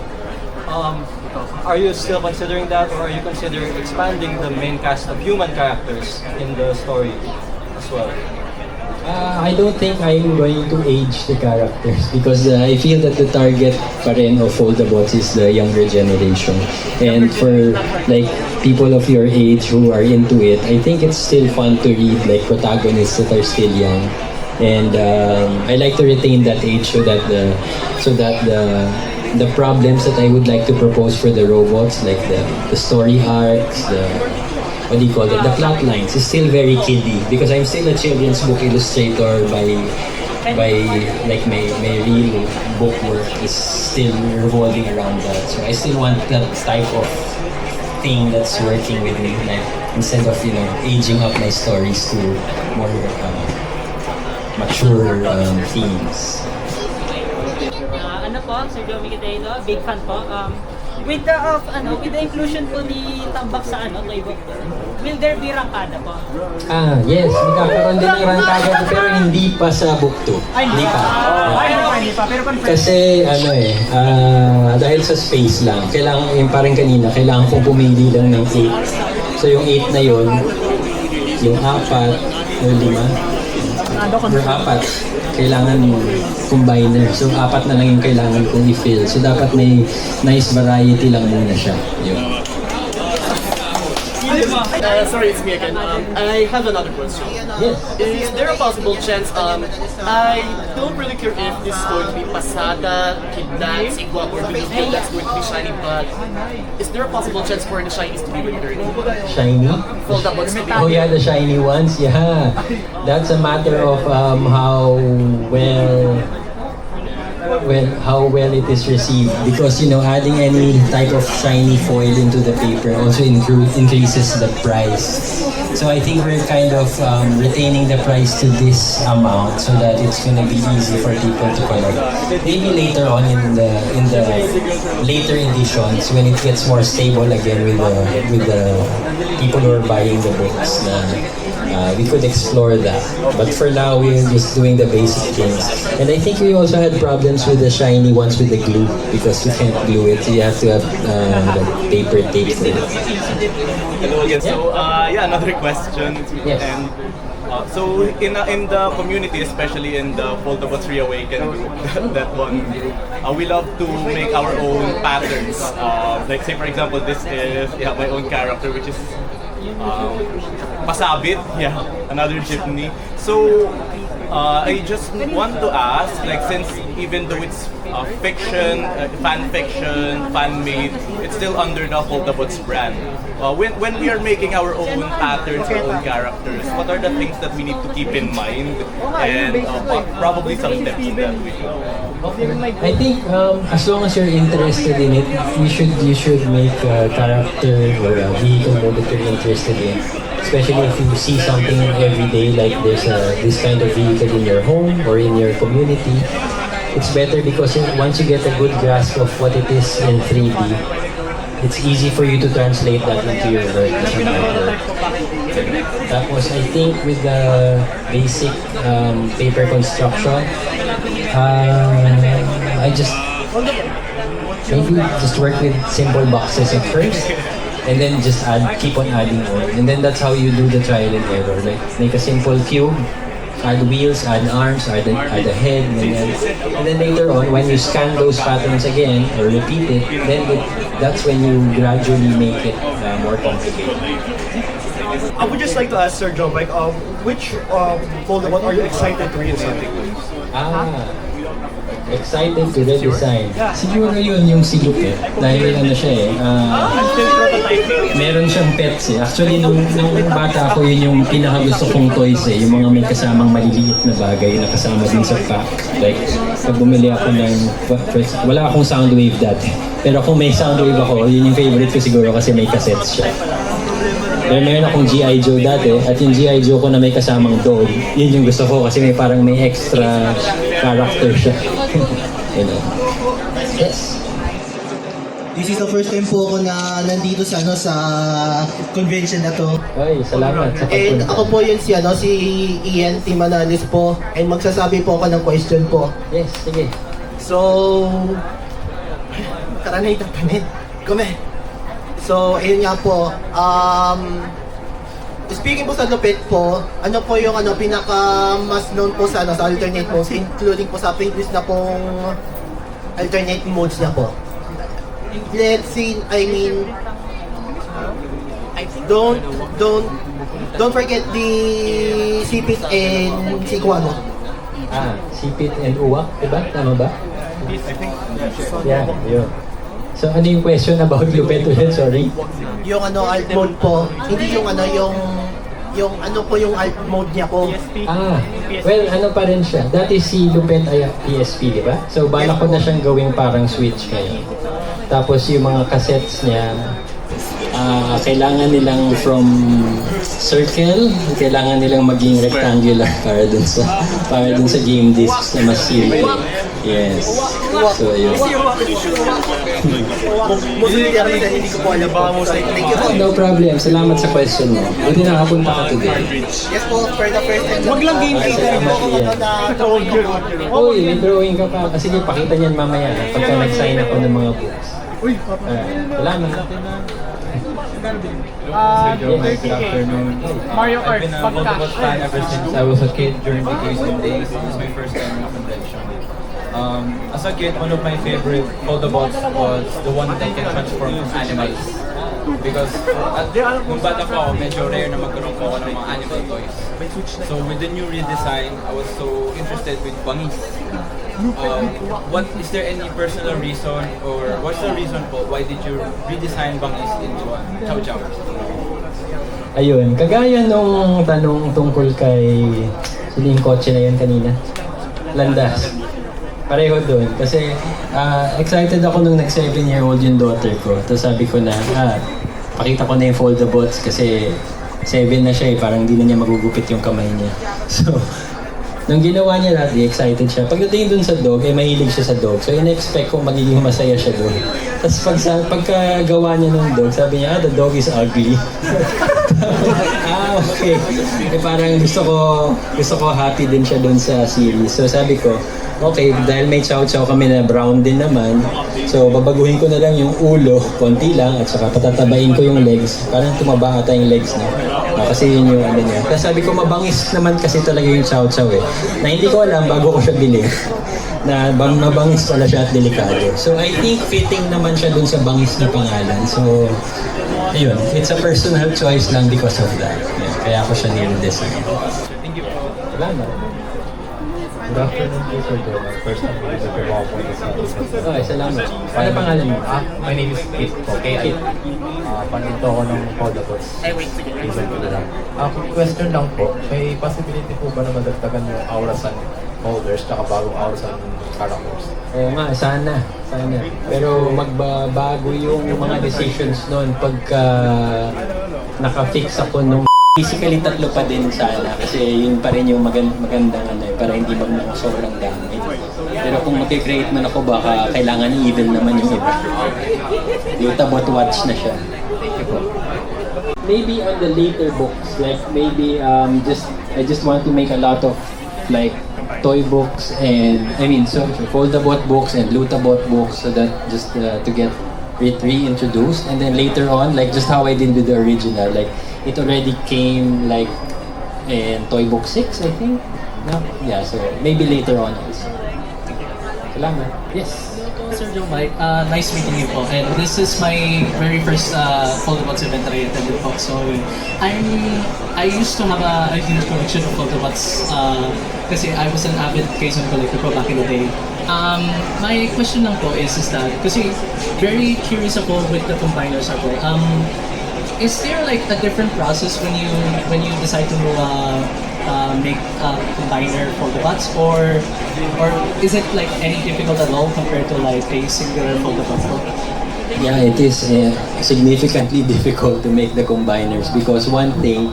Are you still considering that, or are you considering expanding the main cast of human characters in the story as well? I don't think I'm going to age the characters because I feel that the target pa rin of Foldabots is the younger generation. And for like people of your age who are into it, I think it's still fun to read like protagonists that are still young. And I like to retain that age so that the problems that I would like to propose for the robots, like the story arcs, what do you call it, the plot lines, is still very kiddie because I'm still a children's book illustrator by like my real book work is still revolving around that. So I still want that type of thing that's working with me, like instead of aging up my stories to more mature themes. Ano po, Sir Jomike Tejido, big fan po. With the inclusion po ni Tambak sa toy book, will there be rangkada po? Yes, magkakaroon din ng rangkada pero hindi pa sa book 2. Hindi pa. Hindi pa, pero confirm. Kasi dahil sa space lang, kailangan yung parang kanina, kailangan kong pumili lang ng 8. So yung 8 na yun, yung 4 o 5, or 4, kailangan combiner. So 4 na lang yung kailangan kong i-fill. So dapat may nice variety lang muna siya. Yun. Sorry, it's me again. I have another question. Yes. Is there a possible chance, I don't really care if this is going to be Pasada, Kidnap, Sigwa, or Bilibili that's going to be shiny, but is there a possible chance for the shinies to be returned? Shiny? Foldabots to be Oh yeah, the shiny ones. Yeah. That's a matter of how well it is received, because adding any type of shiny foil into the paper also increases the price. So I think we're kind of retaining the price to this amount so that it's gonna be easy for people to collect. Maybe later on in the later editions, when it gets more stable again with the people who are buying the books, we could explore that. But for now, we're just doing the basic things. And I think we also had problems with the shiny ones with the glue, because you can't glue it. So you have to have the paper tape for it. Hello again. So another question. Yes. And so in the community, especially in the Foldabots Reawaken group, that one group, we love to make our own patterns. Like say for example, this is my own character, which is Pasabit, another jeepney. So I just want to ask, like, since even though it's fiction, fan fiction, fan made, it's still under the Foldabots brand. When we are making our own patterns, our own characters, what are the things that we need to keep in mind, and probably some tips that we should. I think as long as you're interested in it, you should make a character or a vehicle mode that you're interested in. Especially if you see something every day, like there's this kind of vehicle in your home or in your community. It's better because once you get a good grasp of what it is in 3D, it's easy for you to translate that into your work as an artwork. Tapos I think with the basic paper construction, I just maybe just work with simple boxes at first, and then just keep on adding more, and then that's how you do the trial and error. Like make a simple cube, add wheels, add arms, add a head, and then later on, when you scan those patterns again or repeat it, then that's when you gradually make it more complicated. I would just like to ask Sir Jomike, which Foldabot are you excited to redesign? Excited to redesign. Siguro yun yung si Lupe. Dahil ano siya meron siyang pets eh. Actually, nung bata ako, yun yung pinakagusto kong toys eh. Yung mga may kasamang maliliit na bagay na kasama din sa pack. Like, pag bumili ako ng, wala akong sound wave dati. Pero kung may sound wave ako, yun yung favorite ko siguro kasi may cassettes siya. Pero meron akong G.I. Joe dati, at yung G.I. Joe ko na may kasamang dog, yun yung gusto ko kasi may parang may extra character siya. You know. Yes. This is the first time po ako na nandito sa convention na to. Ay, salamat sa pagpunta. And ako po yun si Ian Timanalis po, and magsasabi po ako ng question po. Yes, sige. So, karanay tatanit. Come. So, ayun nga po. Speaking po sa lupit po, ano po yung pinaka mas known po sa alternate modes, including po sa previous na pong alternate modes niya po. Let's see, I mean, don't forget the sipit and sikuano. Sipit and uwak, diba? Tama ba? Yeah, yun. So, ano yung question about lupet ulit? Sorry? Yung alt mode po, hindi yung yung alt mode niya po. Well, ano pa rin siya. Dati si Lupet ay PSP, di ba? So, balak ko na siyang gawing parang Switch ngayon. Tapos yung mga cassettes niya, kailangan nilang from circle, kailangan nilang maging rectangular para dun sa game discs na mas simple. Yes. So, yun. No problem. Salamat sa question mo. Buti nakapunta ka today. Yes po, for the first time. Wag lang game theater po. Uy, may drawing ka pa. Sige, pakita niyan mamaya pagka nag-sign ako ng mga books. Salamat. Good afternoon. Mario Kart, I've been a Foldabots fan ever since I was a kid during the kzone days. This is my first time in a convention. As a kid, one of my favorite Foldabots was the one that can transform from animals. Because nung bata pa ako, medyo rare na magkaroon po ako ng mga animal toys. So with the new redesign, I was so interested with bangis. Is there any personal reason or what's the reason po why did you redesign bangis into chow chow? Ayun, kagaya nung tanong tungkol kay sino yung kotse na yun kanina? Landas. Pareho doon. Kasi excited ako nung nag-7-year-old yung daughter ko. Tapos sabi ko na, pakita ko na yung Foldabots kasi 7 na siya parang hindi na niya magugupit yung kamay niya. So, nung ginawa niya lahat, excited siya. Pagdating dun sa dog, mahilig siya sa dog. So, in-expect kong magiging masaya siya doon. Tapos pagkagawa niya ng dog, sabi niya, the dog is ugly. Okay. Parang gusto ko happy din siya doon sa series. So, sabi ko, okay, dahil may chow-chow kami na brown din naman, so babaguhin ko na lang yung ulo, konti lang, at saka patatabain ko yung legs. Parang tumaba ata yung legs niya. Kasi yun yung ano niya. Tapos sabi ko, mabangis naman kasi talaga yung chow-chow eh. Na hindi ko alam bago ko siya bili. Na mabangis pala siya at delikado. So I think fitting naman siya dun sa bangis na pangalan. So, ayun. It's a personal choice lang because of that. Yeah, kaya ako siya nil-design. Thank you po. Salamat. Good afternoon po, Sir Joe. First time po sa Peruao po sa Okay, salamat. Ano pangalan mo? My name is Kit po. Kit. Paninto ako ng Foldabots. Question lang po, may possibility po ba na madagdagan yung Aurasan holders tsaka bagong Aurasan characters? Oo nga, sana. Pero magbabago yung mga decisions noon pagka naka-fix ako nung physically tatlo pa din sana kasi yun pa rin yung magandang para hindi magmukha sobrang dami. Pero kung mag-create man ako baka kailangan i-even naman yung iba. Lutabot watch na siya. Thank you po. Maybe on the later books, like maybe I just want to make a lot of like toy books and Foldabot books and Lutabot books, so that just to get reintroduced, and then later on, like just how I did with the original, like it already came like in Toy Book 6, I think. No? Yeah, so maybe later on also. Salamat. Yes. Sir Jomike, nice meeting you po. And this is my very first Foldabots event that I attended po. So I used to have a huge collection of Foldabots kasi I was an avid kzone collector po back in the day. My question lang po is that, kasi very curious ako with the combiners ako. Is there like a different process when you decide to make a combiner Foldabots, or is it like any difficult at all compared to like a singular Foldabots book? Yeah, it is significantly difficult to make the combiners because one thing,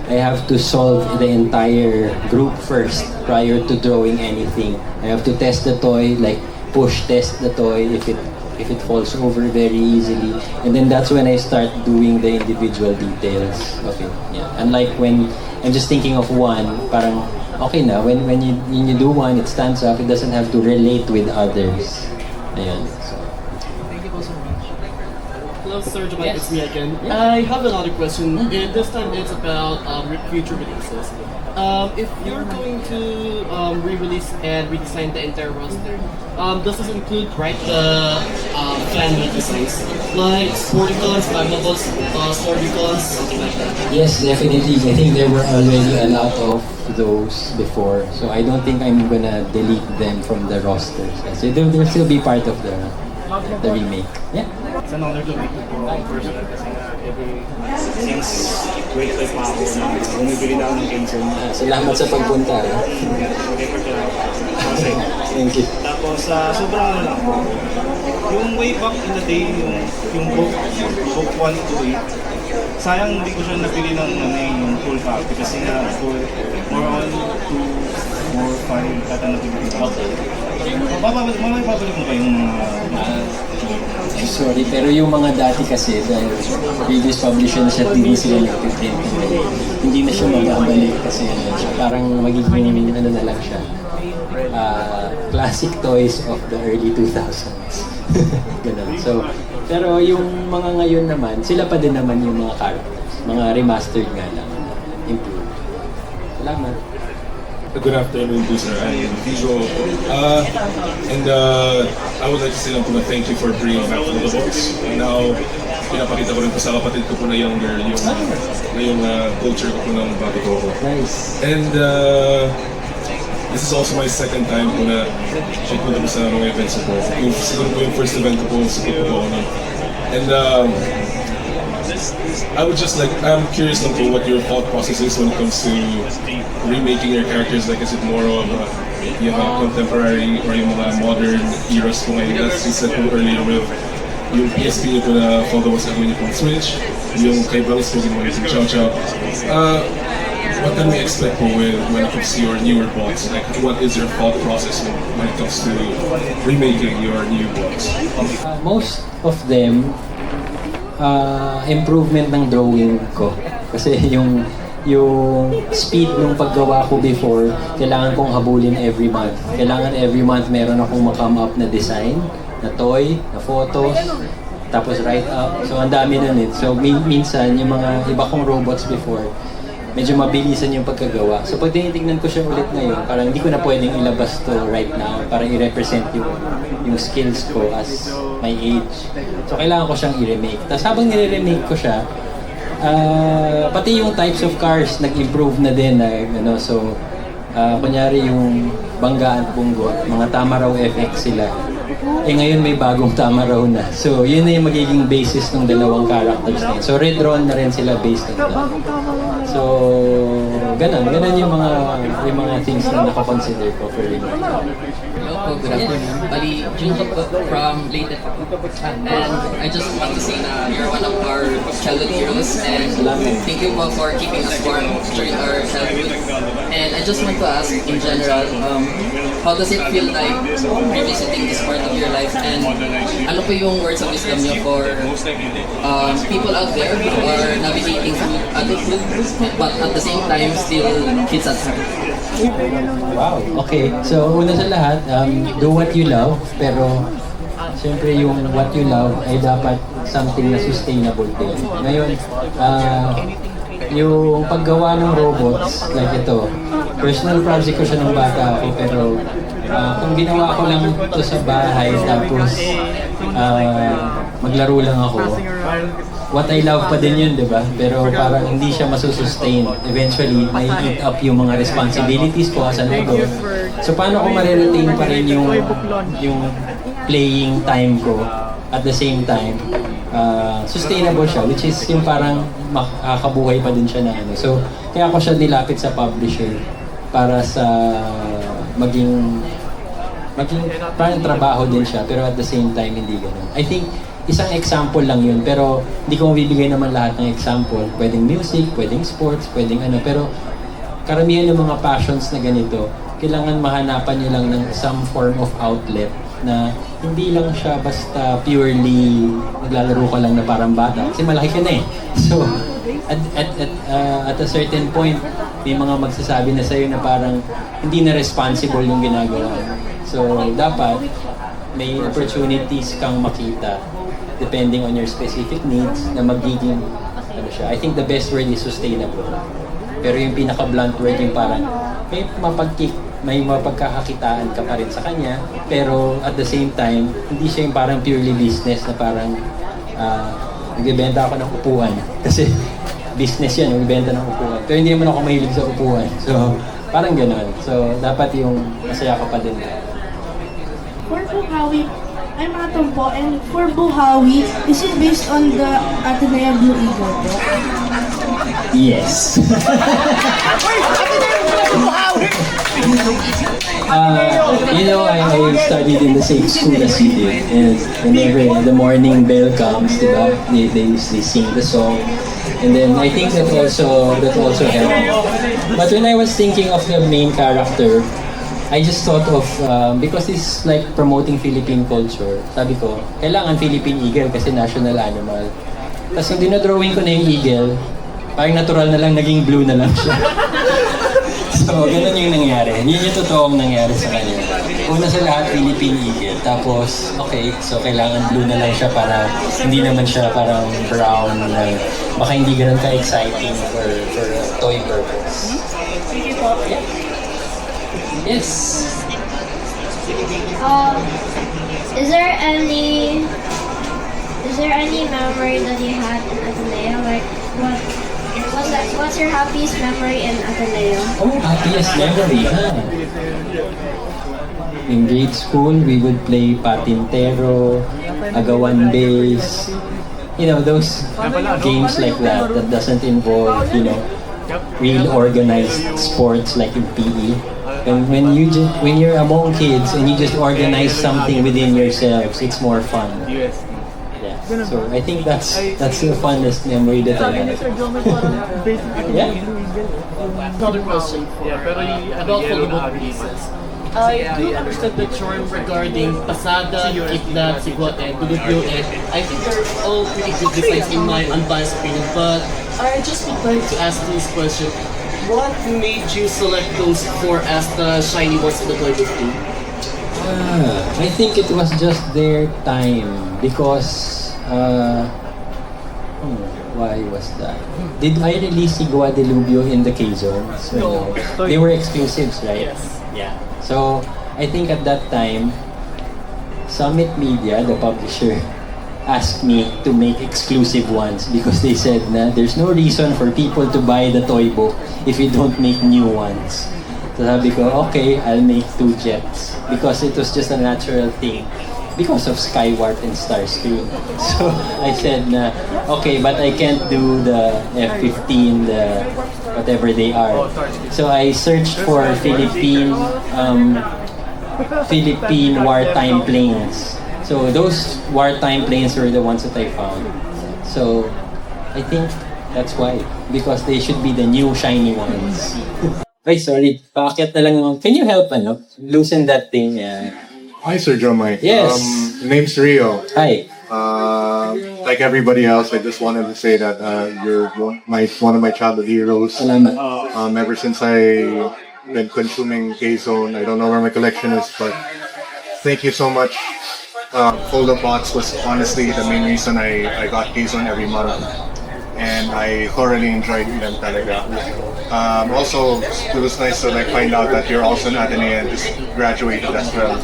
I have to solve the entire group first prior to drawing anything. I have to test the toy, like push test the toy if it falls over very easily, and then that's when I start doing the individual details of it. Yeah. Unlike when I'm just thinking of one, parang okay na. When you do one, it stands up. It doesn't have to relate with others. Ayan. So. Thank you so much. Hello, Sir Jomike, Yes. it's me again. Yes. I have another question, and this time it's about future releases. If you're going to re-release and redesign the entire roster, does this include the fan-made designs, like Sporticons, Foldabots, Storycons, something like that? Yes, definitely. I think there were already a lot of those before, so I don't think I'm gonna delete them from the roster. So they'll still be part of the remake. Yeah. It's an honor to meet you po first kasi since grade 5 pa ako na bumibili na ako ng kzone. Salamat sa pagpunta. Thank you. Tapos sobrang ano lang po. Yung way back in the day, yung book 1 to 8, sayang hindi ko siya napili ng yung full copy kasi nga more on 2, 4, 5 kata na pinili ko. Babalik mo ba yung mga Sorry, pero yung mga dati kasi, dahil previous publisher na siya, hindi sila nag-print. Hindi na siya magbabalik kasi parang magiging ano na lang siya. Classic toys of the early 2000s. Ganun. So, pero yung mga ngayon naman, sila pa din naman yung mga characters. Mga remastered nga lang. Improved. Salamat. Good afternoon, sir. I'm Visual. I would like to say lang po na thank you for bringing back Foldabots. Now, pinapakita ko rin po sa kapatid ko po na younger yung culture ko po ng bago ko ako. Nice. And this is also my second time po na check ko na po sa mga events ko. Siguro po yung first event ko po, support po ako nun. And I'm curious lang po what your thought process is when it comes to remaking your characters. Like, is it more of yung contemporary or yung mga modern eras po ngayon? As you said po earlier with yung PSP niyo po na Foldabots gagawin niyo po Switch, yung kay Bangs po ginawa niyo Chow Chow. What can we expect po when it comes to your newer bots? Like, what is your thought process when it comes to remaking your new bots? Most of them, improvement ng drawing ko. Kasi yung speed ng paggawa ko before, kailangan kong habulin every month. Kailangan every month meron akong ma-come up na design, na toy, na photos, tapos write up. So ang dami nun eh. So minsan yung mga iba kong robots before, medyo mabilisan yung pagkagawa. So pag tinitignan ko siya ulit ngayon, parang hindi ko na pwedeng ilabas to right now para i-represent yung skills ko as my age. So kailangan ko siyang i-remake. Tapos habang nire-remake ko siya, pati yung types of cars nag-improve na din. So kunyari yung Bangga at Bungo, mga tama raw FX sila. Ngayon may bagong tama raw na. So yun na yung magiging basis ng dalawang characters na yun. So redrawn na rin sila based on that. So ganun yung mga things na nakakonsider ko for remake. Hello po, good afternoon. Bali, Jomike po from Leyte po. And I just want to say na you're one of our childhood heroes, and thank you po for keeping us warm during our childhood. And I just want to ask in general, how does it feel like revisiting this part of your life, and ano po yung words of wisdom niyo for people out there who are navigating through adulthood but at the same time still kids at heart? Wow. Okay. So, una sa lahat, do what you love, pero siyempre yung what you love ay dapat something na sustainable din. Ngayon, yung paggawa ng robots, like ito, personal project ko siya ng bata ako, pero kung ginawa ko lang ito sa bahay, tapos maglaro lang ako, what I love pa din yun, di ba? Pero parang hindi siya masusustain. Eventually, may eat up yung mga responsibilities ko as an adult. So, paano ko ma-retain pa rin yung playing time ko at the same time, sustainable siya, which is yung parang makakabuhay pa din siya na ano. So, kaya ako siya nilapit sa publisher para sa maging parang trabaho din siya, pero at the same time, hindi ganun. I think, isang example lang yun, pero hindi ko mabibigay naman lahat ng example. Pwedeng music, pwedeng sports, pwedeng ano, pero karamihan ng mga passions na ganito, kailangan mahanapan nyo lang ng some form of outlet na hindi lang siya basta purely naglalaro ka lang na parang bata, kasi malaki ka na eh. So, at a certain point, may mga magsasabi na sa'yo na parang hindi na responsible yung ginagawa. So, dapat may opportunities kang makita depending on your specific needs na magiging ano siya. I think the best word is sustainable. Pero yung pinaka-blunt word yung parang may mapagkakakitaan ka pa rin sa kanya, pero at the same time, hindi siya yung parang purely business na parang nagbebenta ako ng upuan. Kasi business yan, nagbebenta ng upuan. Pero hindi naman ako mahilig sa upuan. So, parang gano'n. So, dapat yung masaya ka pa din. For Buhawi, I'm Atom po, and for Buhawi, is it based on the Ateneo Blue Eagle po? Yes. I studied in the same school as you did, and whenever the morning bell comes, diba, they sing the song, and then I think that also helped. But when I was thinking of the main character, I just thought of, because it's like promoting Philippine culture, sabi ko, kailangan Philippine Eagle kasi national animal. Tapos nung dinodrawing ko na yung eagle, parang natural na lang, naging blue na lang siya. So, ganun yung nangyari. Yun yung totoong nangyari sa kanya. Una sa lahat, Philippine Eagle. Tapos, okay, so kailangan blue na lang siya para hindi naman siya parang brown na baka hindi ganun ka-exciting for toy purpose. Sige po. Yeah. Yes. Is there any memory that you had in Ateneo? Like what's your happiest memory in Ateneo? Oh, happiest memory, huh? In grade school, we would play patintero, agawan base, those games like that doesn't involve, real organized sports like in PE. And when you're among kids and you just organize something within yourselves, it's more fun. Yeah. So I think that's the funnest memory that I have. Yeah. Another question about Foldabots pieces. I do understand the term regarding pasada, kidnap, sigwat, and dulubyo, and I think they're all pretty good designs in my unbiased opinion, but I just would like to ask this question. What made you select those four as the shiny ones in the toy book too? I think it was just their time because why was that? Did I release Sigua Delubio in the kzone? So, no. They were exclusives, right? Yes. Yeah. So I think at that time, Summit Media, the publisher, asked me to make exclusive ones because they said na there's no reason for people to buy the toy book if you don't make new ones. So sabi ko, okay, I'll make 2 jets because it was just a natural thing because of Skyward and Starscream. So I said na, okay, but I can't do the F-15, the whatever they are. So I searched for Philippine wartime planes. So those wartime planes were the ones that I found. So I think that's why. Because they should be the new shiny ones. Ay, sorry. Paakyat na lang. Can you help, loosen that thing? Yeah. Hi, Sir Jomike. Yes. Name's Rio. Hi. Like everybody else, I just wanted to say that you're one of my childhood heroes. Salamat. Ever since I been consuming kzone. I don't know where my collection is, but thank you so much. Foldabots was honestly the main reason I got kzone every month, and I thoroughly enjoyed them talaga. Also, it was nice to like find out that you're also an Ateneo and just graduated as well.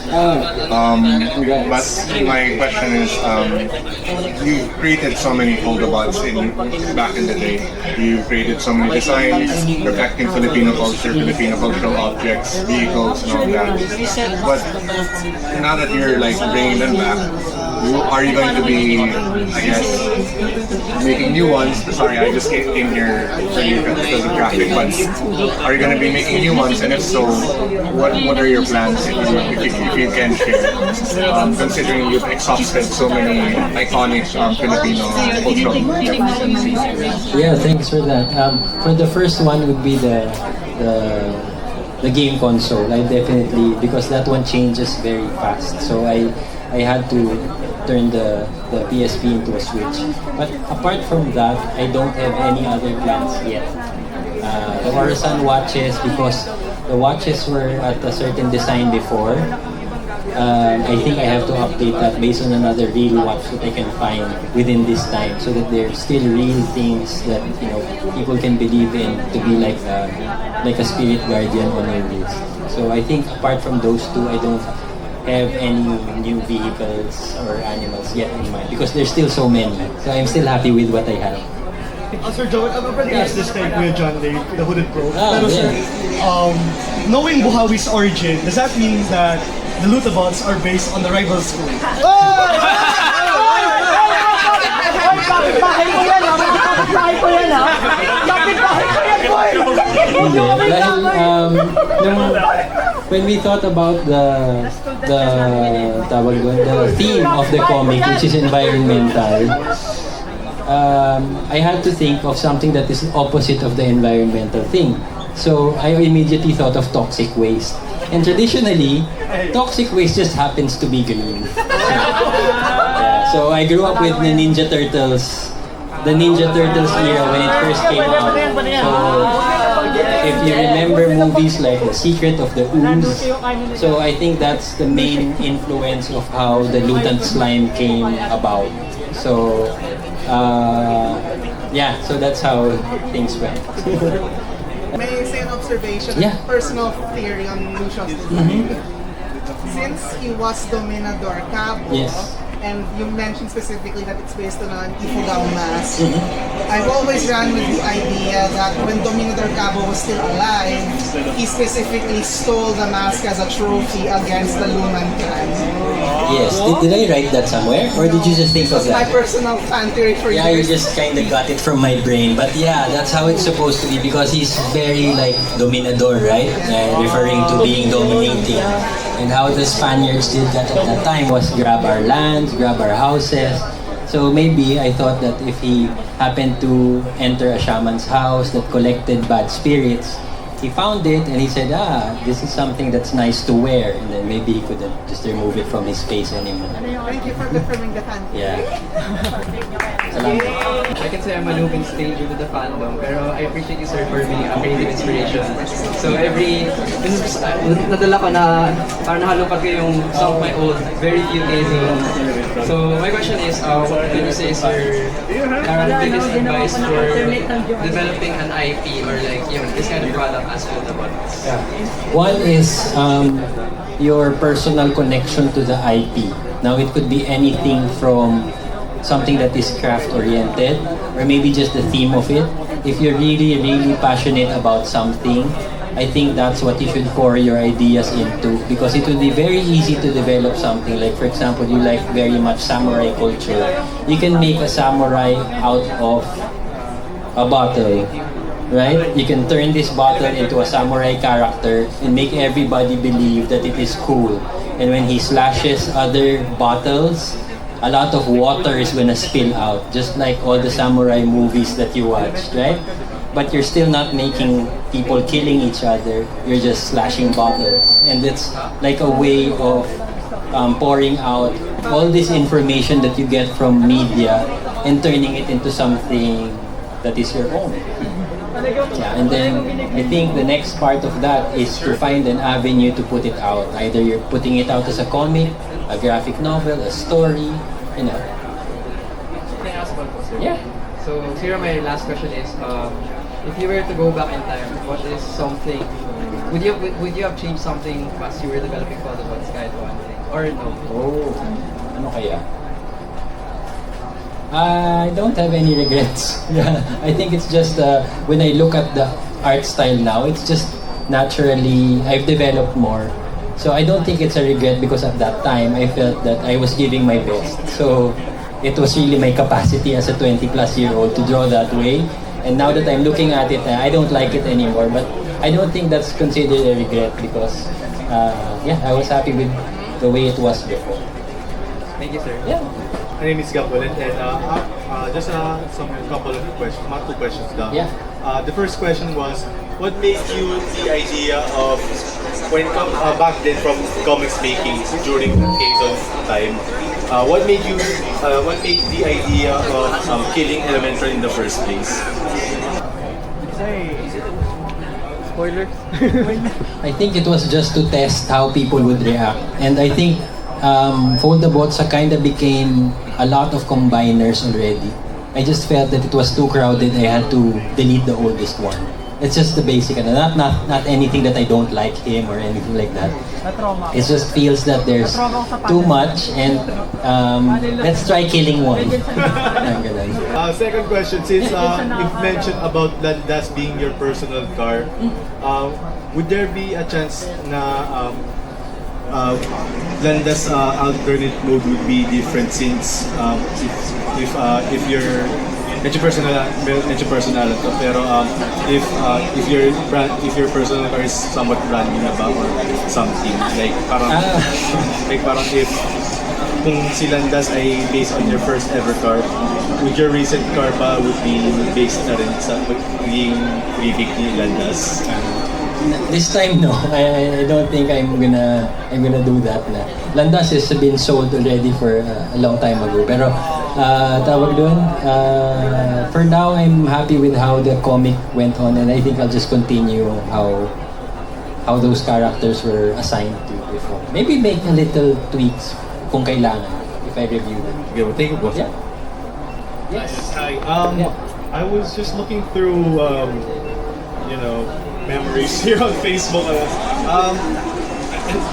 But my question is, you created so many Foldabots back in the day. You created so many designs reflecting Filipino culture, Filipino cultural objects, vehicles, and all that. But now that you're like bringing them back, are you going to be, I guess, making new ones? Sorry, I just came here because of traffic. But are you going to be making new ones? And if so, what are your plans if you can share? Considering you've exhausted so many iconic Filipino cultural objects. Yeah, thanks for that. For the first one would be the game console. I definitely, because that one changes very fast. So I had to turn the PSP into a Switch. But apart from that, I don't have any other plans yet. The Horizon watches, because the watches were at a certain design before, I think I have to update that based on another real watch that I can find within this time, so that they're still real things that people can believe in, to be like a spirit guardian on your wrist. So I think apart from those two, I don't have any new vehicles or animals yet in mind, because there's still so many. So I'm still happy with what I have. Sir Joe, I've already asked this kay Kuya John Day, the Hooded Pro. Pero sir, knowing Buhawi's origin, does that mean that the Lutabots are based on the rival school? Kapit-bahay ko yan, ha? Kapit-bahay ko yan, ha? Kapit-bahay ko yan, boy! When we thought about the theme of the comic, which is environmental, I had to think of something that is opposite of the environmental thing. So I immediately thought of toxic waste. And traditionally, toxic waste just happens to be green. So I grew up with the Ninja Turtles era when it first came out. So if you remember movies like The Secret of the Ooze, so I think that's the main influence of how the Lutant Slime came about. So so that's how things went. May I say an observation, Yeah. personal theory on Lucian's design? Since he was Dominador Cabo, Yes. and you mentioned specifically that it's based on an Ifugao mask, I've always ran with the idea that when Dominador Cabo was still alive, he specifically stole the mask as a trophy against the Lunan clan. Yes. Did I write that somewhere? Or did you just think of This was my that? personal fan theory for Yeah, you years. just kind of got it from my brain. But yeah, that's how it's supposed to be, because he's very like dominador, right? Referring to being dominating. And how the Spaniards did that at that time was grab our lands, grab our houses. So maybe I thought that if he happened to enter a shaman's house that collected bad spirits, he found it and he said, this is something that's nice to wear. And then maybe he couldn't just remove it from his face anymore. Thank you for confirming the fan theory. Yeah. I can say I'm a moving stage with the fandom, pero I appreciate you, sir, for being a creative inspiration. So nadala ko na parang nahalungkat ko yung some of my old, very few cases. So my question is, what can you say, sir, our biggest advice for developing an IP or like this kind of product as Foldabots? One is your personal connection to the IP. Now, it could be anything from something that is craft-oriented, or maybe just the theme of it. If you're really, really passionate about something, I think that's what you should pour your ideas into, because it would be very easy to develop something. Like, for example, you like very much samurai culture. You can make a samurai out of a bottle, right? You can turn this bottle into a samurai character and make everybody believe that it is cool. And when he slashes other bottles, a lot of water is gonna spill out, just like all the samurai movies that you watched, right? But you're still not making people killing each other, you're just slashing bottles. And it's like a way of pouring out all this information that you get from media and turning it into something that is your own. Yeah, and then I think the next part of that is to find an avenue to put it out. Either you're putting it out as a comic, a graphic novel, a story, you know. Can I ask one question? Yeah. So here my last question is, if you were to go back in time, what is something? Would you have changed something as you were developing Foldabots kahit one thing? Or no? Oh, ano kaya? I don't have any regrets. Yeah, I think it's just when I look at the art style now, it's just naturally I've developed more. So I don't think it's a regret because at that time I felt that I was giving my best. So it was really my capacity as a 20-plus-year-old to draw that way. And now that I'm looking at it, I don't like it anymore. But I don't think that's considered a regret because yeah, I was happy with the way it was before. Thank you, sir. Yeah. My name is Gabulit, and just some couple of questions, two questions down. Yeah. The first question was, what made you the idea of when it comes back then from comics making during the kzone time? What made the idea of killing Elemental in the first place? Spoiler. I think it was just to test how people would react. And I think Foldabots kind of became a lot of combiners already. I just felt that it was too crowded. I had to delete the oldest one. It's just the basic, and not anything that I don't like him or anything like that. It just feels that there's too much, and let's try killing one. Second question, since you've mentioned about Landas being your personal car, would there be a chance na Landas alternate mode would be different since if you're medyo personal to, pero if your personal car is somewhat brand new na ba or something like parang if kung si Landas ay based on your first ever car, would your recent car pa would be based na rin sa being remake ni Landas? This time, no. I don't think I'm gonna do that. Na. Landas has been sold already for a long time ago. Pero tawag doon, for now, I'm happy with how the comic went on, and I think I'll just continue how those characters were assigned to before. Maybe make a little tweaks kung kailangan if I review them. Okay, well, thank you, boss. Yeah. Yes. Hi. I was just looking through, memories here on Facebook.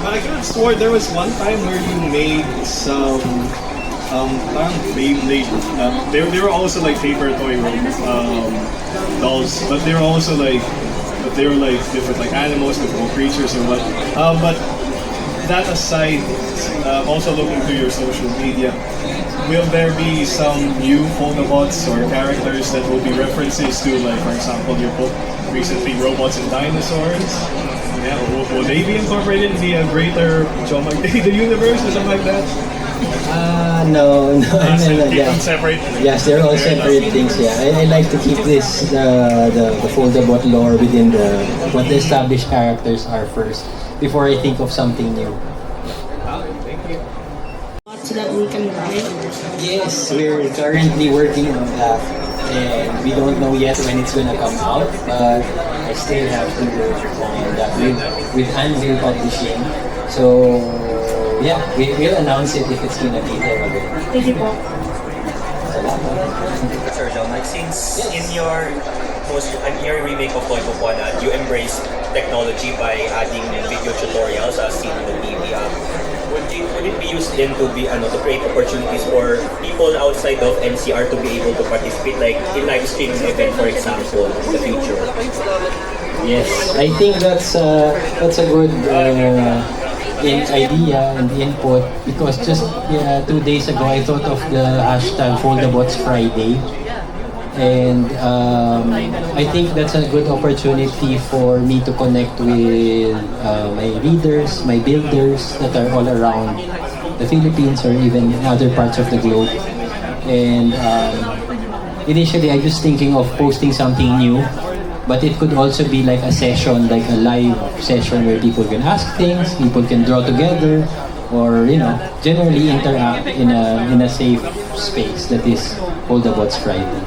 But I could have swore there was one time where you made some parang Beyblade. They were also like paper toy dolls, but they were also like different like animals, different creatures and what. But that aside, also looking through your social media, will there be some new Foldabots or characters that will be references to, like for example, your book recently, Robots and Dinosaurs? Yeah, will they be incorporated in the greater Jomike Tejido universe or something like that? No. Keep them separate. Yes, they're all separate things. Yeah, I like to keep this the Foldabot lore within what the established characters are first before I think of something new. So that we can ride? Yes, we're currently working on that, and we don't know yet when it's gonna come out, but I still have to work on that with Anvil Publishing. So yeah, we'll announce it if it's gonna be there again. Thank you po. Sir Jomike, since in your remake of Toy Book 1, you embrace technology by adding video tutorials as seen in the TV. Would it be used then to create opportunities for people outside of NCR to be able to participate, like in live streaming event, for example, in the future? Yes, I think that's a good idea and input, because just 2 days ago I thought of the hashtag Foldabots Friday, and I think that's a good opportunity for me to connect with my readers, my builders that are all around the Philippines or even other parts of the globe. And initially I was thinking of posting something new, but it could also be like a session, like a live session where people can ask things, people can draw together, or generally interact in a safe space that is Foldabots Friday.